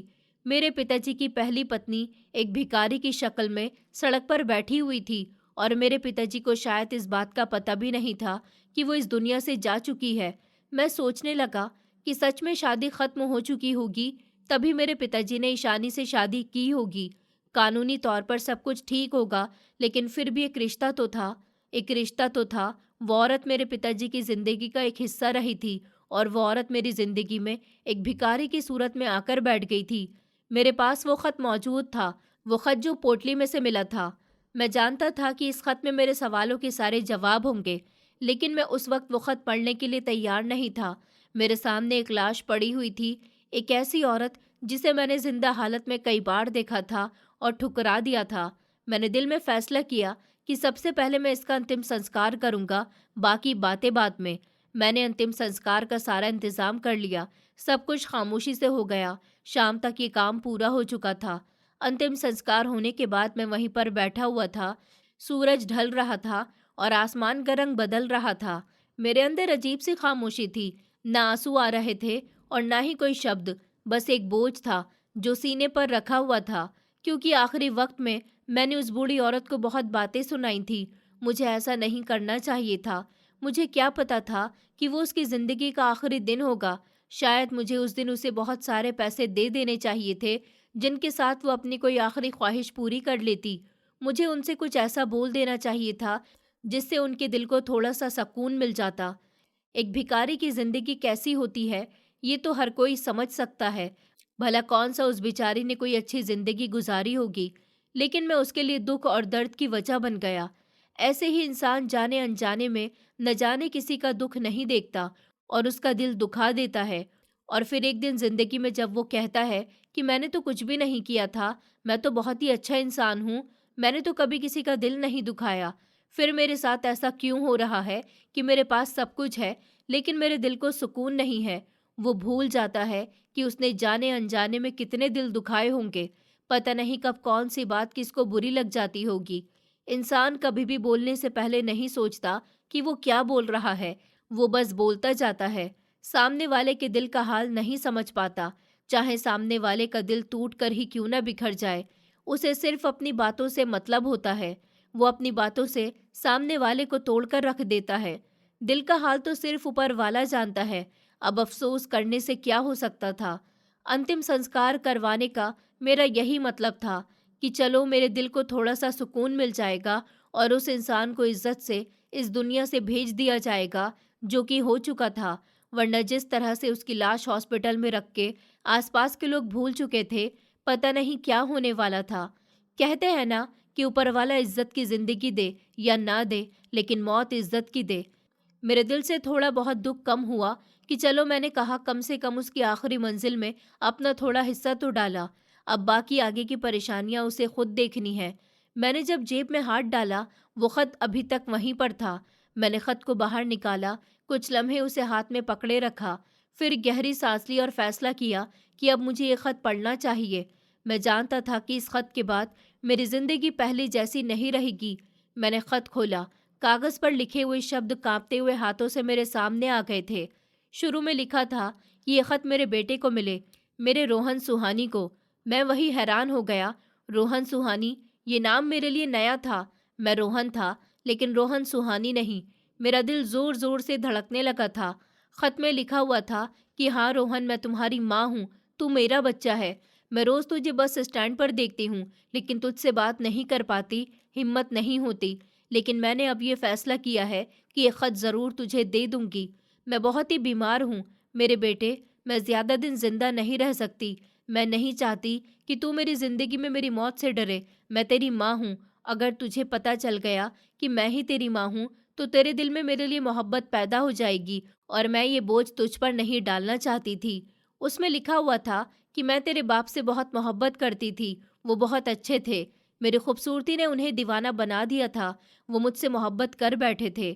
मेरे पिताजी की पहली पत्नी एक भिखारी की शक्ल में सड़क पर बैठी हुई थी और मेरे पिताजी को शायद इस बात का पता भी नहीं था कि वो इस दुनिया से जा चुकी है। मैं सोचने लगा कि सच में शादी खत्म हो चुकी होगी, तभी मेरे पिताजी ने ईशानी से शादी की होगी। कानूनी तौर पर सब कुछ ठीक होगा, लेकिन फिर भी एक रिश्ता तो था, एक रिश्ता तो था। वो औरत मेरे पिताजी की जिंदगी का एक हिस्सा रही थी और वो औरत मेरी जिंदगी में एक भिखारी की सूरत में आकर बैठ गई थी। मेरे पास वो खत मौजूद था, वो खत जो पोटली में से मिला था। मैं जानता था कि इस खत में मेरे सवालों के सारे जवाब होंगे, लेकिन मैं उस वक्त वो खत पढ़ने के लिए तैयार नहीं था। मेरे सामने एक लाश पड़ी हुई थी, एक ऐसी औरत जिसे मैंने जिंदा हालत में कई बार देखा था और ठुकरा दिया था। मैंने दिल में फैसला किया कि सबसे पहले मैं इसका अंतिम संस्कार करूंगा, बाकी बातें बाद में। मैंने अंतिम संस्कार का सारा इंतजाम कर लिया। सब कुछ खामोशी से हो गया। शाम तक ये काम पूरा हो चुका था। अंतिम संस्कार होने के बाद मैं वहीं पर बैठा हुआ था। सूरज ढल रहा था और आसमान का रंग बदल रहा था। मेरे अंदर अजीब सी खामोशी थी। ना आंसू आ रहे थे और ना ही कोई शब्द। बस एक बोझ था जो सीने पर रखा हुआ था, क्योंकि आखिरी वक्त में मैंने उस बूढ़ी औरत को बहुत बातें सुनाई थी। मुझे ऐसा नहीं करना चाहिए था। मुझे क्या पता था कि वो उसकी ज़िंदगी का आखिरी दिन होगा। शायद मुझे उस दिन उसे बहुत सारे पैसे दे देने चाहिए थे, जिनके साथ वो अपनी कोई आखिरी ख्वाहिश पूरी कर लेती। मुझे उनसे कुछ ऐसा बोल देना चाहिए था जिससे उनके दिल को थोड़ा सा सुकून मिल जाता। एक भिखारी की जिंदगी कैसी होती है, ये तो हर कोई समझ सकता है। भला कौन सा उस बेचारी ने कोई अच्छी जिंदगी गुजारी होगी, लेकिन मैं उसके लिए दुख और दर्द की वजह बन गया। ऐसे ही इंसान जाने अनजाने में न जाने किसी का दुख नहीं देखता और उसका दिल दुखा देता है। और फिर एक दिन जिंदगी में जब वो कहता है कि मैंने तो कुछ भी नहीं किया था, मैं तो बहुत ही अच्छा इंसान हूँ, मैंने तो कभी किसी का दिल नहीं दुखाया, फिर मेरे साथ ऐसा क्यों हो रहा है कि मेरे पास सब कुछ है लेकिन मेरे दिल को सुकून नहीं है। वो भूल जाता है कि उसने जाने अनजाने में कितने दिल दुखाए होंगे। पता नहीं कब कौन सी बात किसको बुरी लग जाती होगी। इंसान कभी भी बोलने से पहले नहीं सोचता कि वो क्या बोल रहा है, वो बस बोलता जाता है। सामने वाले के दिल का हाल नहीं समझ पाता, चाहे सामने वाले का दिल टूट कर ही क्यों न बिखर जाए। उसे सिर्फ अपनी बातों से मतलब होता है। वो अपनी बातों से सामने वाले को तोड़कर रख देता है। दिल का हाल तो सिर्फ ऊपर वाला जानता है। अब अफसोस करने से क्या हो सकता था। अंतिम संस्कार करवाने का मेरा यही मतलब था कि चलो मेरे दिल को थोड़ा सा सुकून मिल जाएगा और उस इंसान को इज्जत से इस दुनिया से भेज दिया जाएगा जो कि हो चुका था। वरना जिस तरह से उसकी लाश हॉस्पिटल में रख के आसपास के लोग भूल चुके थे, पता नहीं क्या होने वाला था। कहते हैं ना कि ऊपर वाला इज्जत की जिंदगी दे या ना दे, लेकिन मौत इज्जत की दे। मेरे दिल से थोड़ा बहुत दुख कम हुआ कि चलो, मैंने कहा, कम से कम उसकी आखिरी मंजिल में अपना थोड़ा हिस्सा तो डाला। अब बाकी आगे की परेशानियां उसे खुद देखनी है। मैंने जब जेब में हाथ डाला, वो खत अभी तक वहीं पर था। मैंने खत को बाहर निकाला, कुछ लम्हे उसे हाथ में पकड़े रखा, फिर गहरी सांस ली और फैसला किया कि अब मुझे ये खत पढ़ना चाहिए। मैं जानता था कि इस खत के बाद मेरी जिंदगी पहले जैसी नहीं रहेगी। मैंने खत खोला। कागज पर लिखे हुए शब्द कांपते हुए हाथों से मेरे सामने आ गए थे। शुरू में लिखा था कि ये खत मेरे बेटे को मिले, मेरे रोहन सुहानी को। मैं वही हैरान हो गया। रोहन सुहानी, ये नाम मेरे लिए नया था। मैं रोहन था, लेकिन रोहन सुहानी नहीं। मेरा दिल जोर जोर से धड़कने लगा था। खत में लिखा हुआ था कि हाँ रोहन, मैं तुम्हारी माँ हूँ, तू मेरा बच्चा है। मैं रोज तुझे बस स्टैंड पर देखती हूँ, लेकिन तुझसे बात नहीं कर पाती, हिम्मत नहीं होती। लेकिन मैंने अब ये फैसला किया है कि ये खत ज़रूर तुझे दे दूंगी। मैं बहुत ही बीमार हूँ मेरे बेटे, मैं ज़्यादा दिन जिंदा नहीं रह सकती। मैं नहीं चाहती कि तू मेरी ज़िंदगी में मेरी मौत से डरे। मैं तेरी माँ हूँ। अगर तुझे पता चल गया कि मैं ही तेरी माँ हूँ, तो तेरे दिल में मेरे लिए मोहब्बत पैदा हो जाएगी और मैं ये बोझ तुझ पर नहीं डालना चाहती थी। उसमें लिखा हुआ था कि मैं तेरे बाप से बहुत मोहब्बत करती थी, वो बहुत अच्छे थे, मेरी खूबसूरती ने उन्हें दीवाना बना दिया था, वो मुझसे मोहब्बत कर बैठे थे।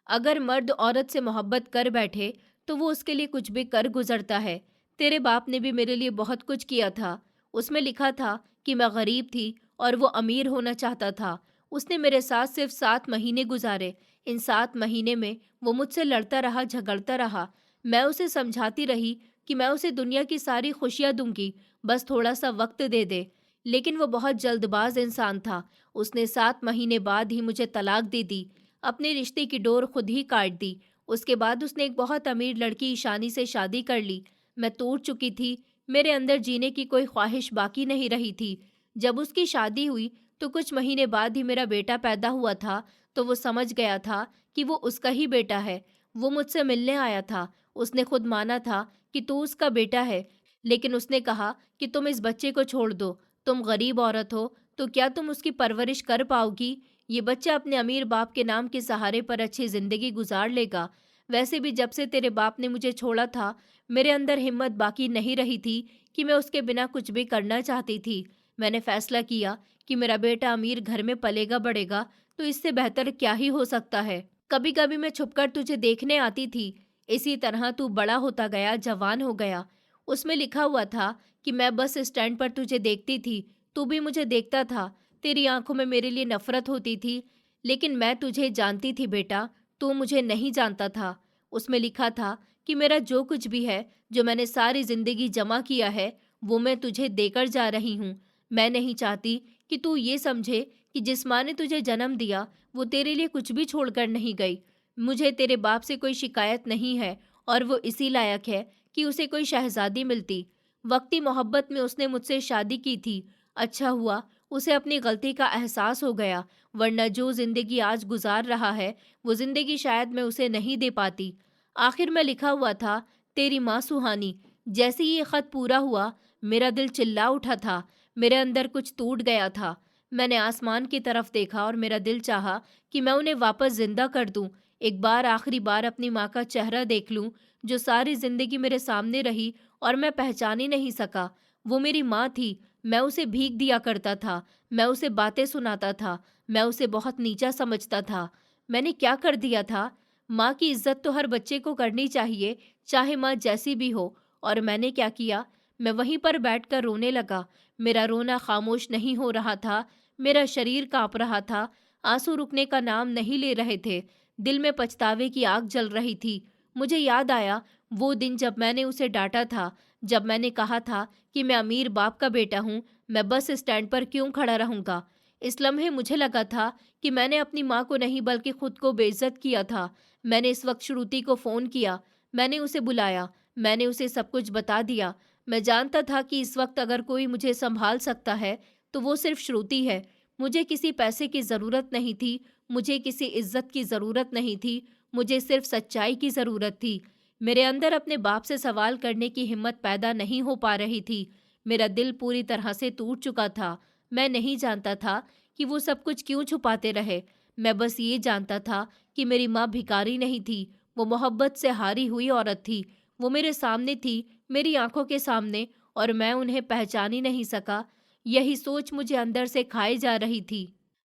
अगर मर्द औरत से मोहब्बत कर बैठे तो वो उसके लिए कुछ भी कर गुजरता है। तेरे बाप ने भी मेरे लिए बहुत कुछ किया था। उसमें लिखा था कि मैं गरीब थी और वो अमीर होना चाहता था। उसने मेरे साथ सिर्फ 7 महीने गुजारे। इन 7 महीने में वो मुझसे लड़ता रहा, झगड़ता रहा, मैं उसे समझाती रही कि मैं उसे दुनिया की सारी खुशियां दूंगी, बस थोड़ा सा वक्त दे दे। लेकिन वो बहुत जल्दबाज इंसान था। उसने 7 महीने बाद ही मुझे तलाक दे दी, अपने रिश्ते की डोर खुद ही काट दी। उसके बाद उसने एक बहुत अमीर लड़की ईशानी से शादी कर ली। मैं टूट चुकी थी, मेरे अंदर जीने की कोई ख्वाहिश बाकी नहीं रही थी। जब उसकी शादी हुई तो कुछ महीने बाद ही मेरा बेटा पैदा हुआ था, तो वो समझ गया था कि वो उसका ही बेटा है। वो मुझसे मिलने आया था। उसने खुद माना था कि तू उसका बेटा है, लेकिन उसने कहा कि तुम इस बच्चे को छोड़ दो, तुम गरीब औरत हो, तो क्या तुम उसकी परवरिश कर पाओगी? ये बच्चा अपने अमीर बाप के नाम के सहारे पर अच्छी जिंदगी गुजार लेगा। वैसे भी जब से तेरे बाप ने मुझे छोड़ा था, मेरे अंदर हिम्मत बाकी नहीं रही थी कि मैं उसके बिना कुछ भी करना चाहती थी। मैंने फैसला किया कि मेरा बेटा अमीर घर में पलेगा बढ़ेगा, तो इससे बेहतर क्या ही हो सकता है। कभी कभी मैं छुपकर तुझे देखने आती थी। इसी तरह तू बड़ा होता गया, जवान हो गया। उसमें लिखा हुआ था कि मैं बस स्टैंड पर तुझे देखती थी, तू भी मुझे देखता था। तेरी आंखों में मेरे लिए नफरत होती थी, लेकिन मैं तुझे जानती थी बेटा, तू मुझे नहीं जानता था। उसमें लिखा था कि मेरा जो कुछ भी है, जो मैंने सारी जिंदगी जमा किया है, वो मैं तुझे देकर जा रही हूँ। मैं नहीं चाहती कि तू ये समझे कि जिस माँ ने तुझे जन्म दिया, वो तेरे लिए कुछ भी छोड़कर नहीं गई। मुझे तेरे बाप से कोई शिकायत नहीं है, और वो इसी लायक है कि उसे कोई शहजादी मिलती। वक्ती मोहब्बत में उसने मुझसे शादी की थी। अच्छा हुआ उसे अपनी गलती का एहसास हो गया, वरना जो जिंदगी आज गुजार रहा है, वो जिंदगी शायद मैं उसे नहीं दे पाती। आखिर में लिखा हुआ था, तेरी माँ सुहानी। जैसे ही ये खत पूरा हुआ, मेरा दिल चिल्ला उठा था। मेरे अंदर कुछ टूट गया था। मैंने आसमान की तरफ देखा और मेरा दिल चाहा कि मैं उन्हें वापस जिंदा कर दूं, एक बार आखिरी बार अपनी माँ का चेहरा देख लूं, जो सारी जिंदगी मेरे सामने रही और मैं पहचान ही नहीं सका। वो मेरी माँ थी। मैं उसे भीख दिया करता था, मैं उसे बातें सुनाता था, मैं उसे बहुत नीचा समझता था। मैंने क्या कर दिया था? माँ की इज्जत तो हर बच्चे को करनी चाहिए, चाहे माँ जैसी भी हो। और मैंने क्या किया? मैं वहीं पर बैठकर रोने लगा। मेरा रोना खामोश नहीं हो रहा था, मेरा शरीर कांप रहा था। आंसू रुकने का नाम नहीं ले रहे थे। दिल में पछतावे की आग जल रही थी। मुझे याद आया वो दिन जब मैंने उसे डांटा था, जब मैंने कहा था कि मैं अमीर बाप का बेटा हूँ, मैं बस स्टैंड पर क्यों खड़ा रहूंगा। इस लम्हे मुझे लगा था कि मैंने अपनी माँ को नहीं बल्कि खुद को बेइज्जत किया था। मैंने इस वक्त श्रुति को फ़ोन किया, मैंने उसे बुलाया, मैंने उसे सब कुछ बता दिया। मैं जानता था कि इस वक्त अगर कोई मुझे संभाल सकता है, तो वो सिर्फ श्रुति है। मुझे किसी पैसे की ज़रूरत नहीं थी, मुझे किसी इज्जत की ज़रूरत नहीं थी, मुझे सिर्फ सच्चाई की ज़रूरत थी। मेरे अंदर अपने बाप से सवाल करने की हिम्मत पैदा नहीं हो पा रही थी। मेरा दिल पूरी तरह से टूट चुका था। मैं नहीं जानता था कि वो सब कुछ क्यों छुपाते रहे। मैं बस ये जानता था कि मेरी माँ भिखारी नहीं थी, वो मोहब्बत से हारी हुई औरत थी। वो मेरे सामने थी, मेरी आंखों के सामने, और मैं उन्हें पहचान ही नहीं सका। यही सोच मुझे अंदर से खाई जा रही थी।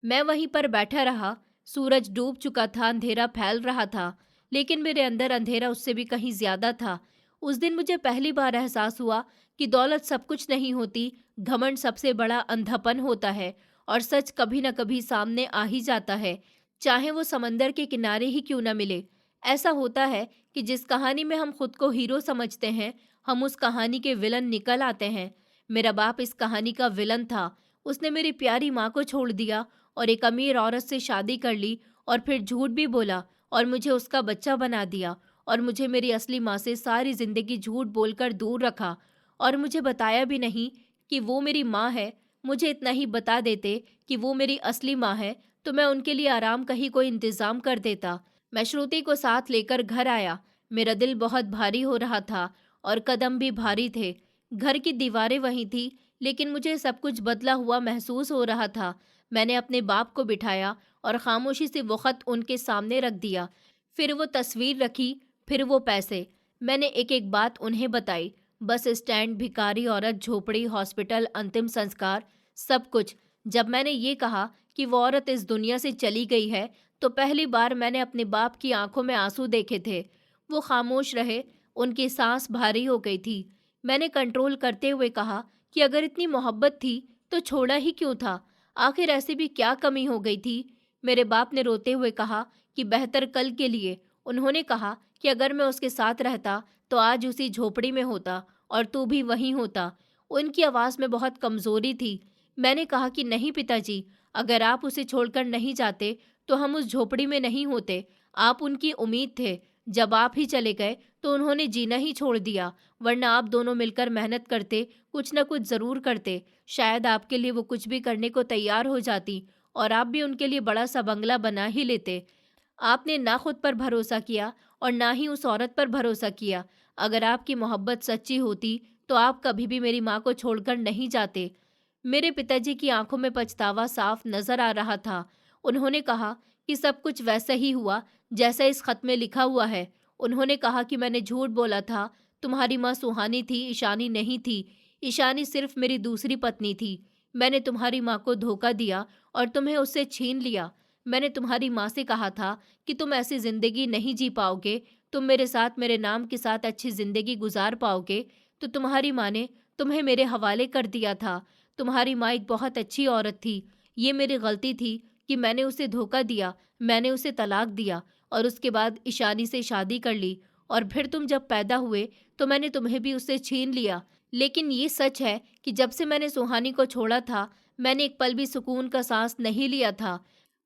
मैं वहीं पर बैठा रहा। सूरज डूब चुका था, अंधेरा फैल रहा था, लेकिन मेरे अंदर अंधेरा उससे भी कहीं ज्यादा था। उस दिन मुझे पहली बार एहसास हुआ कि दौलत सब कुछ नहीं होती, घमंड सबसे बड़ा अंधापन होता है, और सच कभी न कभी सामने आ ही जाता है, चाहे वो समंदर के किनारे ही क्यों न मिले। ऐसा होता है कि जिस कहानी में हम खुद को हीरो समझते हैं, हम उस कहानी के विलन निकल आते हैं। मेरा बाप इस कहानी का विलन था। उसने मेरी प्यारी माँ को छोड़ दिया और एक अमीर औरत से शादी कर ली, और फिर झूठ भी बोला और मुझे उसका बच्चा बना दिया, और मुझे मेरी असली माँ से सारी जिंदगी झूठ बोलकर दूर रखा, और मुझे बताया भी नहीं कि वो मेरी माँ है। मुझे इतना ही बता देते कि वो मेरी असली माँ है, तो मैं उनके लिए आराम का ही कोई इंतजाम कर देता। मैं श्रुति को साथ लेकर घर आया। मेरा दिल बहुत भारी हो रहा था और कदम भी भारी थे। घर की दीवारें वहीं थी, लेकिन मुझे सब कुछ बदला हुआ महसूस हो रहा था। मैंने अपने बाप को बिठाया और खामोशी से वो खत उनके सामने रख दिया। फिर वो तस्वीर रखी, फिर वो पैसे। मैंने एक एक बात उन्हें बताई। बस स्टैंड, भिखारी औरत, झोपड़ी, हॉस्पिटल, अंतिम संस्कार, सब कुछ। जब मैंने ये कहा कि वो औरत इस दुनिया से चली गई है, तो पहली बार मैंने अपने बाप की आंखों में आंसू देखे थे। वो खामोश रहे, उनकी सांस भारी हो गई थी। मैंने कंट्रोल करते हुए कहा कि अगर इतनी मोहब्बत थी तो छोड़ा ही क्यों था? आखिर ऐसी भी क्या कमी हो गई थी? मेरे बाप ने रोते हुए कहा कि बेहतर कल के लिए। उन्होंने कहा कि अगर मैं उसके साथ रहता तो आज उसी झोपड़ी में होता और तू भी वहीं होता। उनकी आवाज़ में बहुत कमज़ोरी थी। मैंने कहा कि नहीं पिताजी, अगर आप उसे छोड़कर नहीं जाते तो हम उस झोपड़ी में नहीं होते। आप उनकी उम्मीद थे। जब आप ही चले गए तो उन्होंने जीना ही छोड़ दिया, वरना आप दोनों मिलकर मेहनत करते, कुछ न कुछ ज़रूर करते। शायद आपके लिए वो कुछ भी करने को तैयार हो जाती और आप भी उनके लिए बड़ा सा बंगला बना ही लेते। आपने ना खुद पर भरोसा किया और ना ही उस औरत पर भरोसा किया। अगर आपकी मोहब्बत सच्ची होती तो आप कभी भी मेरी माँ को छोड़कर नहीं जाते। मेरे पिताजी की आंखों में पछतावा साफ नजर आ रहा था। उन्होंने कहा कि सब कुछ वैसा ही हुआ जैसा इस खत में लिखा हुआ है। उन्होंने कहा कि मैंने झूठ बोला था। तुम्हारी माँ सुहानी थी, ईशानी नहीं थी। ईशानी सिर्फ मेरी दूसरी पत्नी थी। मैंने तुम्हारी माँ को धोखा दिया और तुम्हें उससे छीन लिया। मैंने तुम्हारी माँ से कहा था कि तुम ऐसी जिंदगी नहीं जी पाओगे, तुम मेरे साथ मेरे नाम के साथ अच्छी जिंदगी गुजार पाओगे। तो तुम्हारी माँ ने तुम्हें मेरे हवाले कर दिया था। तुम्हारी माँ एक बहुत अच्छी औरत थी। ये मेरी गलती थी कि मैंने उसे धोखा दिया, मैंने उसे तलाक दिया और उसके बाद ईशानी से शादी कर ली। और फिर तुम जब पैदा हुए तो मैंने तुम्हें भी उससे छीन लिया। लेकिन ये सच है कि जब से मैंने सुहानी को छोड़ा था, मैंने एक पल भी सुकून का सांस नहीं लिया था।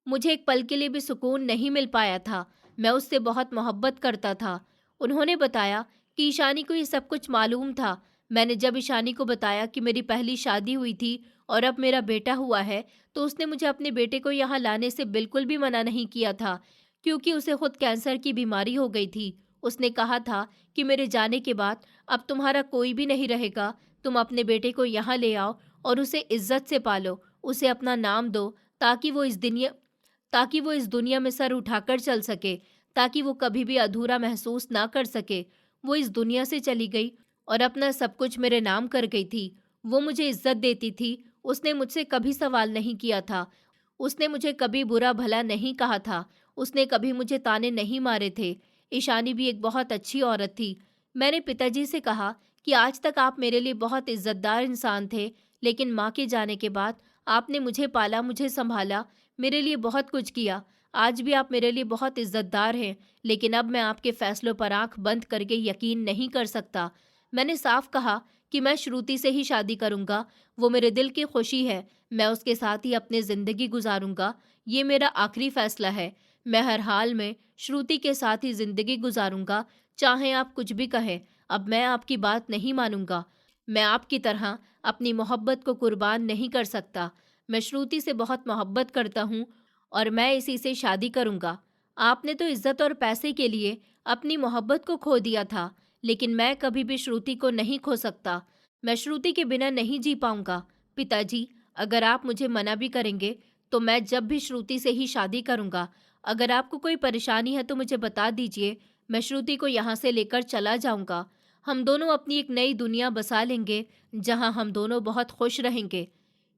मुझे एक पल के लिए भी सुकून नहीं मिल पाया था। मैं उससे बहुत मोहब्बत करता था। उन्होंने बताया कि ईशानी को ये सब कुछ मालूम था। मैंने जब ईशानी को बताया कि मेरी पहली शादी हुई थी और अब मेरा बेटा हुआ है, तो उसने मुझे अपने बेटे को यहाँ लाने से बिल्कुल भी मना नहीं किया था, क्योंकि उसे खुद कैंसर की बीमारी हो गई थी। उसने कहा था कि मेरे जाने के बाद अब तुम्हारा कोई भी नहीं रहेगा, तुम अपने बेटे को यहाँ ले आओ और उसे इज्जत से पालो, उसे अपना नाम दो, ताकि वो इस दुनिया में सर उठाकर चल सके, ताकि वो कभी भी अधूरा महसूस ना कर सके। वो इस दुनिया से चली गई और अपना सब कुछ मेरे नाम कर गई थी। वो मुझे इज्जत देती थी। उसने मुझसे कभी सवाल नहीं किया था। उसने मुझे कभी बुरा भला नहीं कहा था। उसने कभी मुझे ताने नहीं मारे थे। ईशानी भी एक बहुत अच्छी औरत थी। मैंने पिताजी से कहा कि आज तक आप मेरे लिए बहुत इज्जतदार इंसान थे, लेकिन माँ के जाने के बाद आपने मुझे पाला, मुझे संभाला, मेरे लिए बहुत कुछ किया। आज भी आप मेरे लिए बहुत इज्जतदार हैं, लेकिन अब मैं आपके फैसलों पर आंख बंद करके यकीन नहीं कर सकता। मैंने साफ कहा कि मैं श्रुति से ही शादी करूंगा। वो मेरे दिल की खुशी है। मैं उसके साथ ही अपनी ज़िंदगी गुजारूंगा। ये मेरा आखिरी फैसला है। मैं हर हाल में श्रुति के साथ ही ज़िंदगी गुजारूंगा, चाहे आप कुछ भी कहें। अब मैं आपकी बात नहीं मानूंगा। मैं आपकी तरह अपनी मोहब्बत को कुर्बान नहीं कर सकता। मैं श्रुति से बहुत मोहब्बत करता हूँ और मैं इसी से शादी करूंगा। आपने तो इज्जत और पैसे के लिए अपनी मोहब्बत को खो दिया था, लेकिन मैं कभी भी श्रुति को नहीं खो सकता। मैं श्रुति के बिना नहीं जी पाऊंगा। पिताजी, अगर आप मुझे मना भी करेंगे तो मैं जब भी श्रुति से ही शादी करूंगा। अगर आपको कोई परेशानी है तो मुझे बता दीजिए। मैं श्रुति को यहाँ से लेकर चला जाऊंगा। हम दोनों अपनी एक नई दुनिया बसा लेंगे, जहाँ हम दोनों बहुत खुश रहेंगे।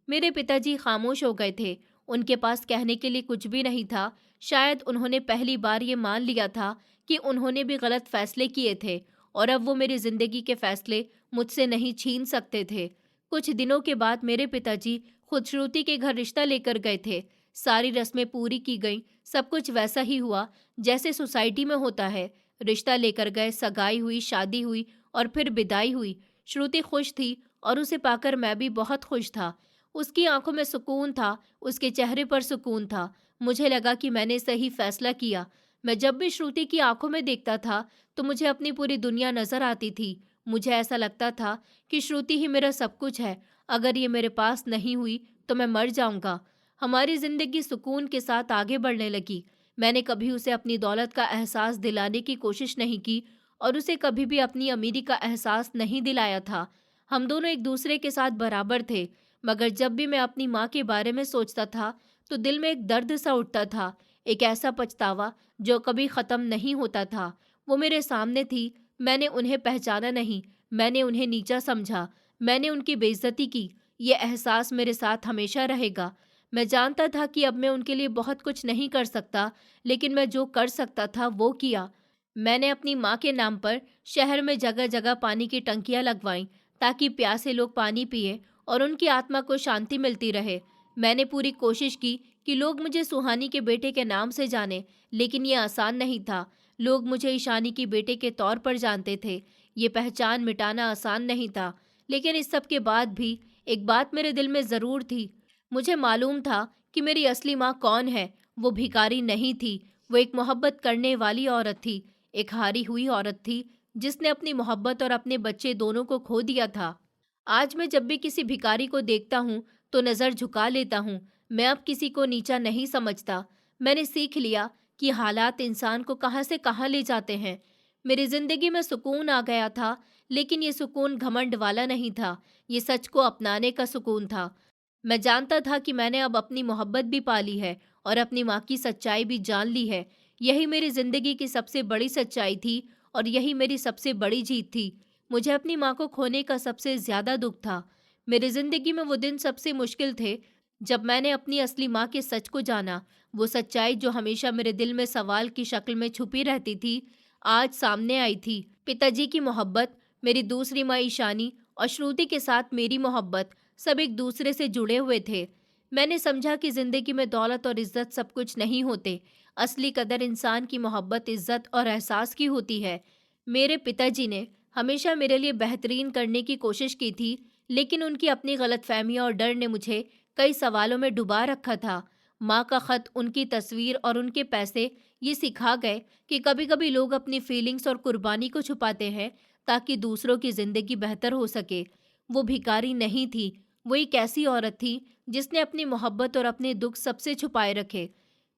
मेरे पिताजी खामोश हो गए थे। उनके पास कहने के लिए कुछ भी नहीं था। शायद उन्होंने पहली बार ये मान लिया था कि उन्होंने भी गलत फैसले किए थे और अब वो मेरी जिंदगी के फैसले मुझसे नहीं छीन सकते थे। कुछ दिनों के बाद मेरे पिताजी खुद श्रुति के घर रिश्ता लेकर गए थे। सारी रस्में पूरी की गईं। सब कुछ वैसा ही हुआ जैसे सोसाइटी में होता है। रिश्ता लेकर गए, सगाई हुई, शादी हुई और फिर विदाई हुई। श्रुति खुश थी और उसे पाकर मैं भी बहुत खुश था। उसकी आंखों में सुकून था, उसके चेहरे पर सुकून था। मुझे लगा कि मैंने सही फैसला किया। मैं जब भी श्रुति की आंखों में देखता था तो मुझे अपनी पूरी दुनिया नजर आती थी। मुझे ऐसा लगता था कि श्रुति ही मेरा सब कुछ है। अगर ये मेरे पास नहीं हुई तो मैं मर जाऊंगा। हमारी जिंदगी सुकून के साथ आगे बढ़ने लगी। मैंने कभी उसे अपनी दौलत का एहसास दिलाने की कोशिश नहीं की और उसे कभी भी अपनी अमीरी का एहसास नहीं दिलाया था। हम दोनों एक दूसरे के साथ बराबर थे। मगर जब भी मैं अपनी माँ के बारे में सोचता था तो दिल में एक दर्द सा उठता था, एक ऐसा पछतावा जो कभी ख़त्म नहीं होता था। वो मेरे सामने थी, मैंने उन्हें पहचाना नहीं, मैंने उन्हें नीचा समझा, मैंने उनकी बेइज्जती की। ये एहसास मेरे साथ हमेशा रहेगा। मैं जानता था कि अब मैं उनके लिए बहुत कुछ नहीं कर सकता, लेकिन मैं जो कर सकता था वो किया। मैंने अपनी माँ के नाम पर शहर में जगह जगह पानी की टंकियाँ लगवाईं, ताकि प्यासे लोग पानी पिए और उनकी आत्मा को शांति मिलती रहे। मैंने पूरी कोशिश की कि लोग मुझे सुहानी के बेटे के नाम से जाने, लेकिन ये आसान नहीं था। लोग मुझे ईशानी की बेटे के तौर पर जानते थे। ये पहचान मिटाना आसान नहीं था, लेकिन इस सब के बाद भी एक बात मेरे दिल में ज़रूर थी। मुझे मालूम था कि मेरी असली माँ कौन है। वो भिखारी नहीं थी, वो एक मोहब्बत करने वाली औरत थी, एक हारी हुई औरत थी जिसने अपनी मोहब्बत और अपने बच्चे दोनों को खो दिया था। आज मैं जब भी किसी भिखारी को देखता हूँ तो नज़र झुका लेता हूँ। मैं अब किसी को नीचा नहीं समझता। मैंने सीख लिया कि हालात इंसान को कहाँ से कहाँ ले जाते हैं। मेरी ज़िंदगी में सुकून आ गया था, लेकिन ये सुकून घमंड वाला नहीं था, ये सच को अपनाने का सुकून था। मैं जानता था कि मैंने अब अपनी मोहब्बत भी पाली है और अपनी माँ की सच्चाई भी जान ली है। यही मेरी ज़िंदगी की सबसे बड़ी सच्चाई थी और यही मेरी सबसे बड़ी जीत थी। मुझे अपनी माँ को खोने का सबसे ज़्यादा दुख था। मेरी ज़िंदगी में वो दिन सबसे मुश्किल थे जब मैंने अपनी असली माँ के सच को जाना। वो सच्चाई जो हमेशा मेरे दिल में सवाल की शक्ल में छुपी रहती थी, आज सामने आई थी। पिताजी की मोहब्बत, मेरी दूसरी माँ ईशानी और श्रुति के साथ मेरी मोहब्बत, सब एक दूसरे से जुड़े हुए थे। मैंने समझा कि ज़िंदगी में दौलत और इज्जत सब कुछ नहीं होते। असली कदर इंसान की मोहब्बत, इज्जत और एहसास की होती है। मेरे पिताजी ने हमेशा मेरे लिए बेहतरीन करने की कोशिश की थी, लेकिन उनकी अपनी गलतफहमियां और डर ने मुझे कई सवालों में डुबा रखा था। माँ का खत, उनकी तस्वीर और उनके पैसे ये सिखा गए कि कभी-कभी लोग अपनी फीलिंग्स और कुर्बानी को छुपाते हैं ताकि दूसरों की जिंदगी बेहतर हो सके। वो भिखारी नहीं थी, वो एक ऐसी औरत थी जिसने अपनी मोहब्बत और अपने दुख सबसे छुपाए रखे।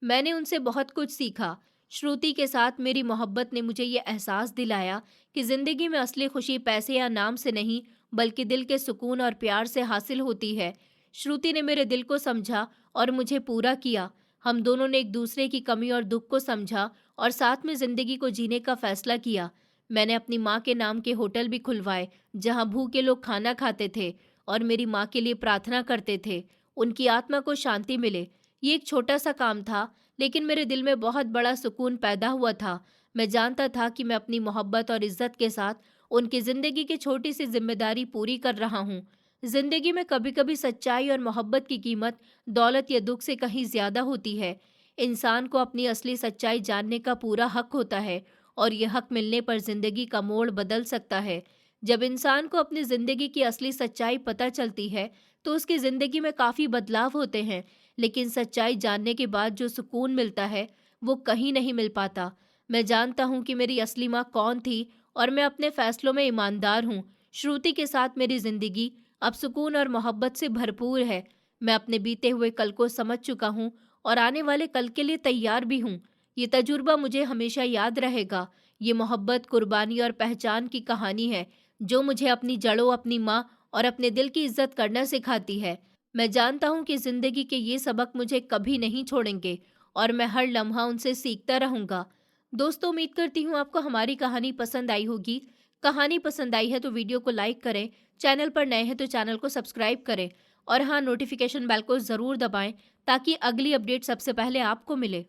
मैंने उनसे बहुत कुछ सीखा। श्रुति के साथ मेरी मोहब्बत ने मुझे ये एहसास दिलाया कि जिंदगी में असली खुशी पैसे या नाम से नहीं, बल्कि दिल के सुकून और प्यार से हासिल होती है। श्रुति ने मेरे दिल को समझा और मुझे पूरा किया। हम दोनों ने एक दूसरे की कमी और दुख को समझा और साथ में जिंदगी को जीने का फैसला किया। मैंने अपनी माँ के नाम के होटल भी खुलवाए, जहाँ भूखे लोग खाना खाते थे और मेरी माँ के लिए प्रार्थना करते थे, उनकी आत्मा को शांति मिले। ये एक छोटा सा काम था, लेकिन मेरे दिल में बहुत बड़ा सुकून पैदा हुआ था। मैं जानता था कि मैं अपनी मोहब्बत और इज्जत के साथ उनकी ज़िंदगी की छोटी सी जिम्मेदारी पूरी कर रहा हूँ। ज़िंदगी में कभी-कभी सच्चाई और मोहब्बत की कीमत दौलत या दुख से कहीं ज़्यादा होती है। इंसान को अपनी असली सच्चाई जानने का पूरा हक होता है और यह हक मिलने पर ज़िंदगी का मोड़ बदल सकता है। जब इंसान को अपनी ज़िंदगी की असली सच्चाई पता चलती है, तो उसकी ज़िंदगी में काफ़ी बदलाव होते हैं, लेकिन सच्चाई जानने के बाद जो सुकून मिलता है, वो कहीं नहीं मिल पाता। मैं जानता हूँ कि मेरी असली माँ कौन थी और मैं अपने फैसलों में ईमानदार हूँ। श्रुति के साथ मेरी ज़िंदगी अब सुकून और मोहब्बत से भरपूर है। मैं अपने बीते हुए कल को समझ चुका हूँ और आने वाले कल के लिए तैयार भी हूँ। ये तजुर्बा मुझे हमेशा याद रहेगा। ये मोहब्बत, कुर्बानी और पहचान की कहानी है, जो मुझे अपनी जड़ों, अपनी माँ और अपने दिल की इज्जत करना सिखाती है। मैं जानता हूँ कि ज़िंदगी के ये सबक मुझे कभी नहीं छोड़ेंगे और मैं हर लम्हा उनसे सीखता रहूँगा। दोस्तों, उम्मीद करती हूँ आपको हमारी कहानी पसंद आई होगी। कहानी पसंद आई है तो वीडियो को लाइक करें, चैनल पर नए हैं तो चैनल को सब्सक्राइब करें और हाँ, नोटिफिकेशन बेल को ज़रूर दबाएं ताकि अगली अपडेट सबसे पहले आपको मिले।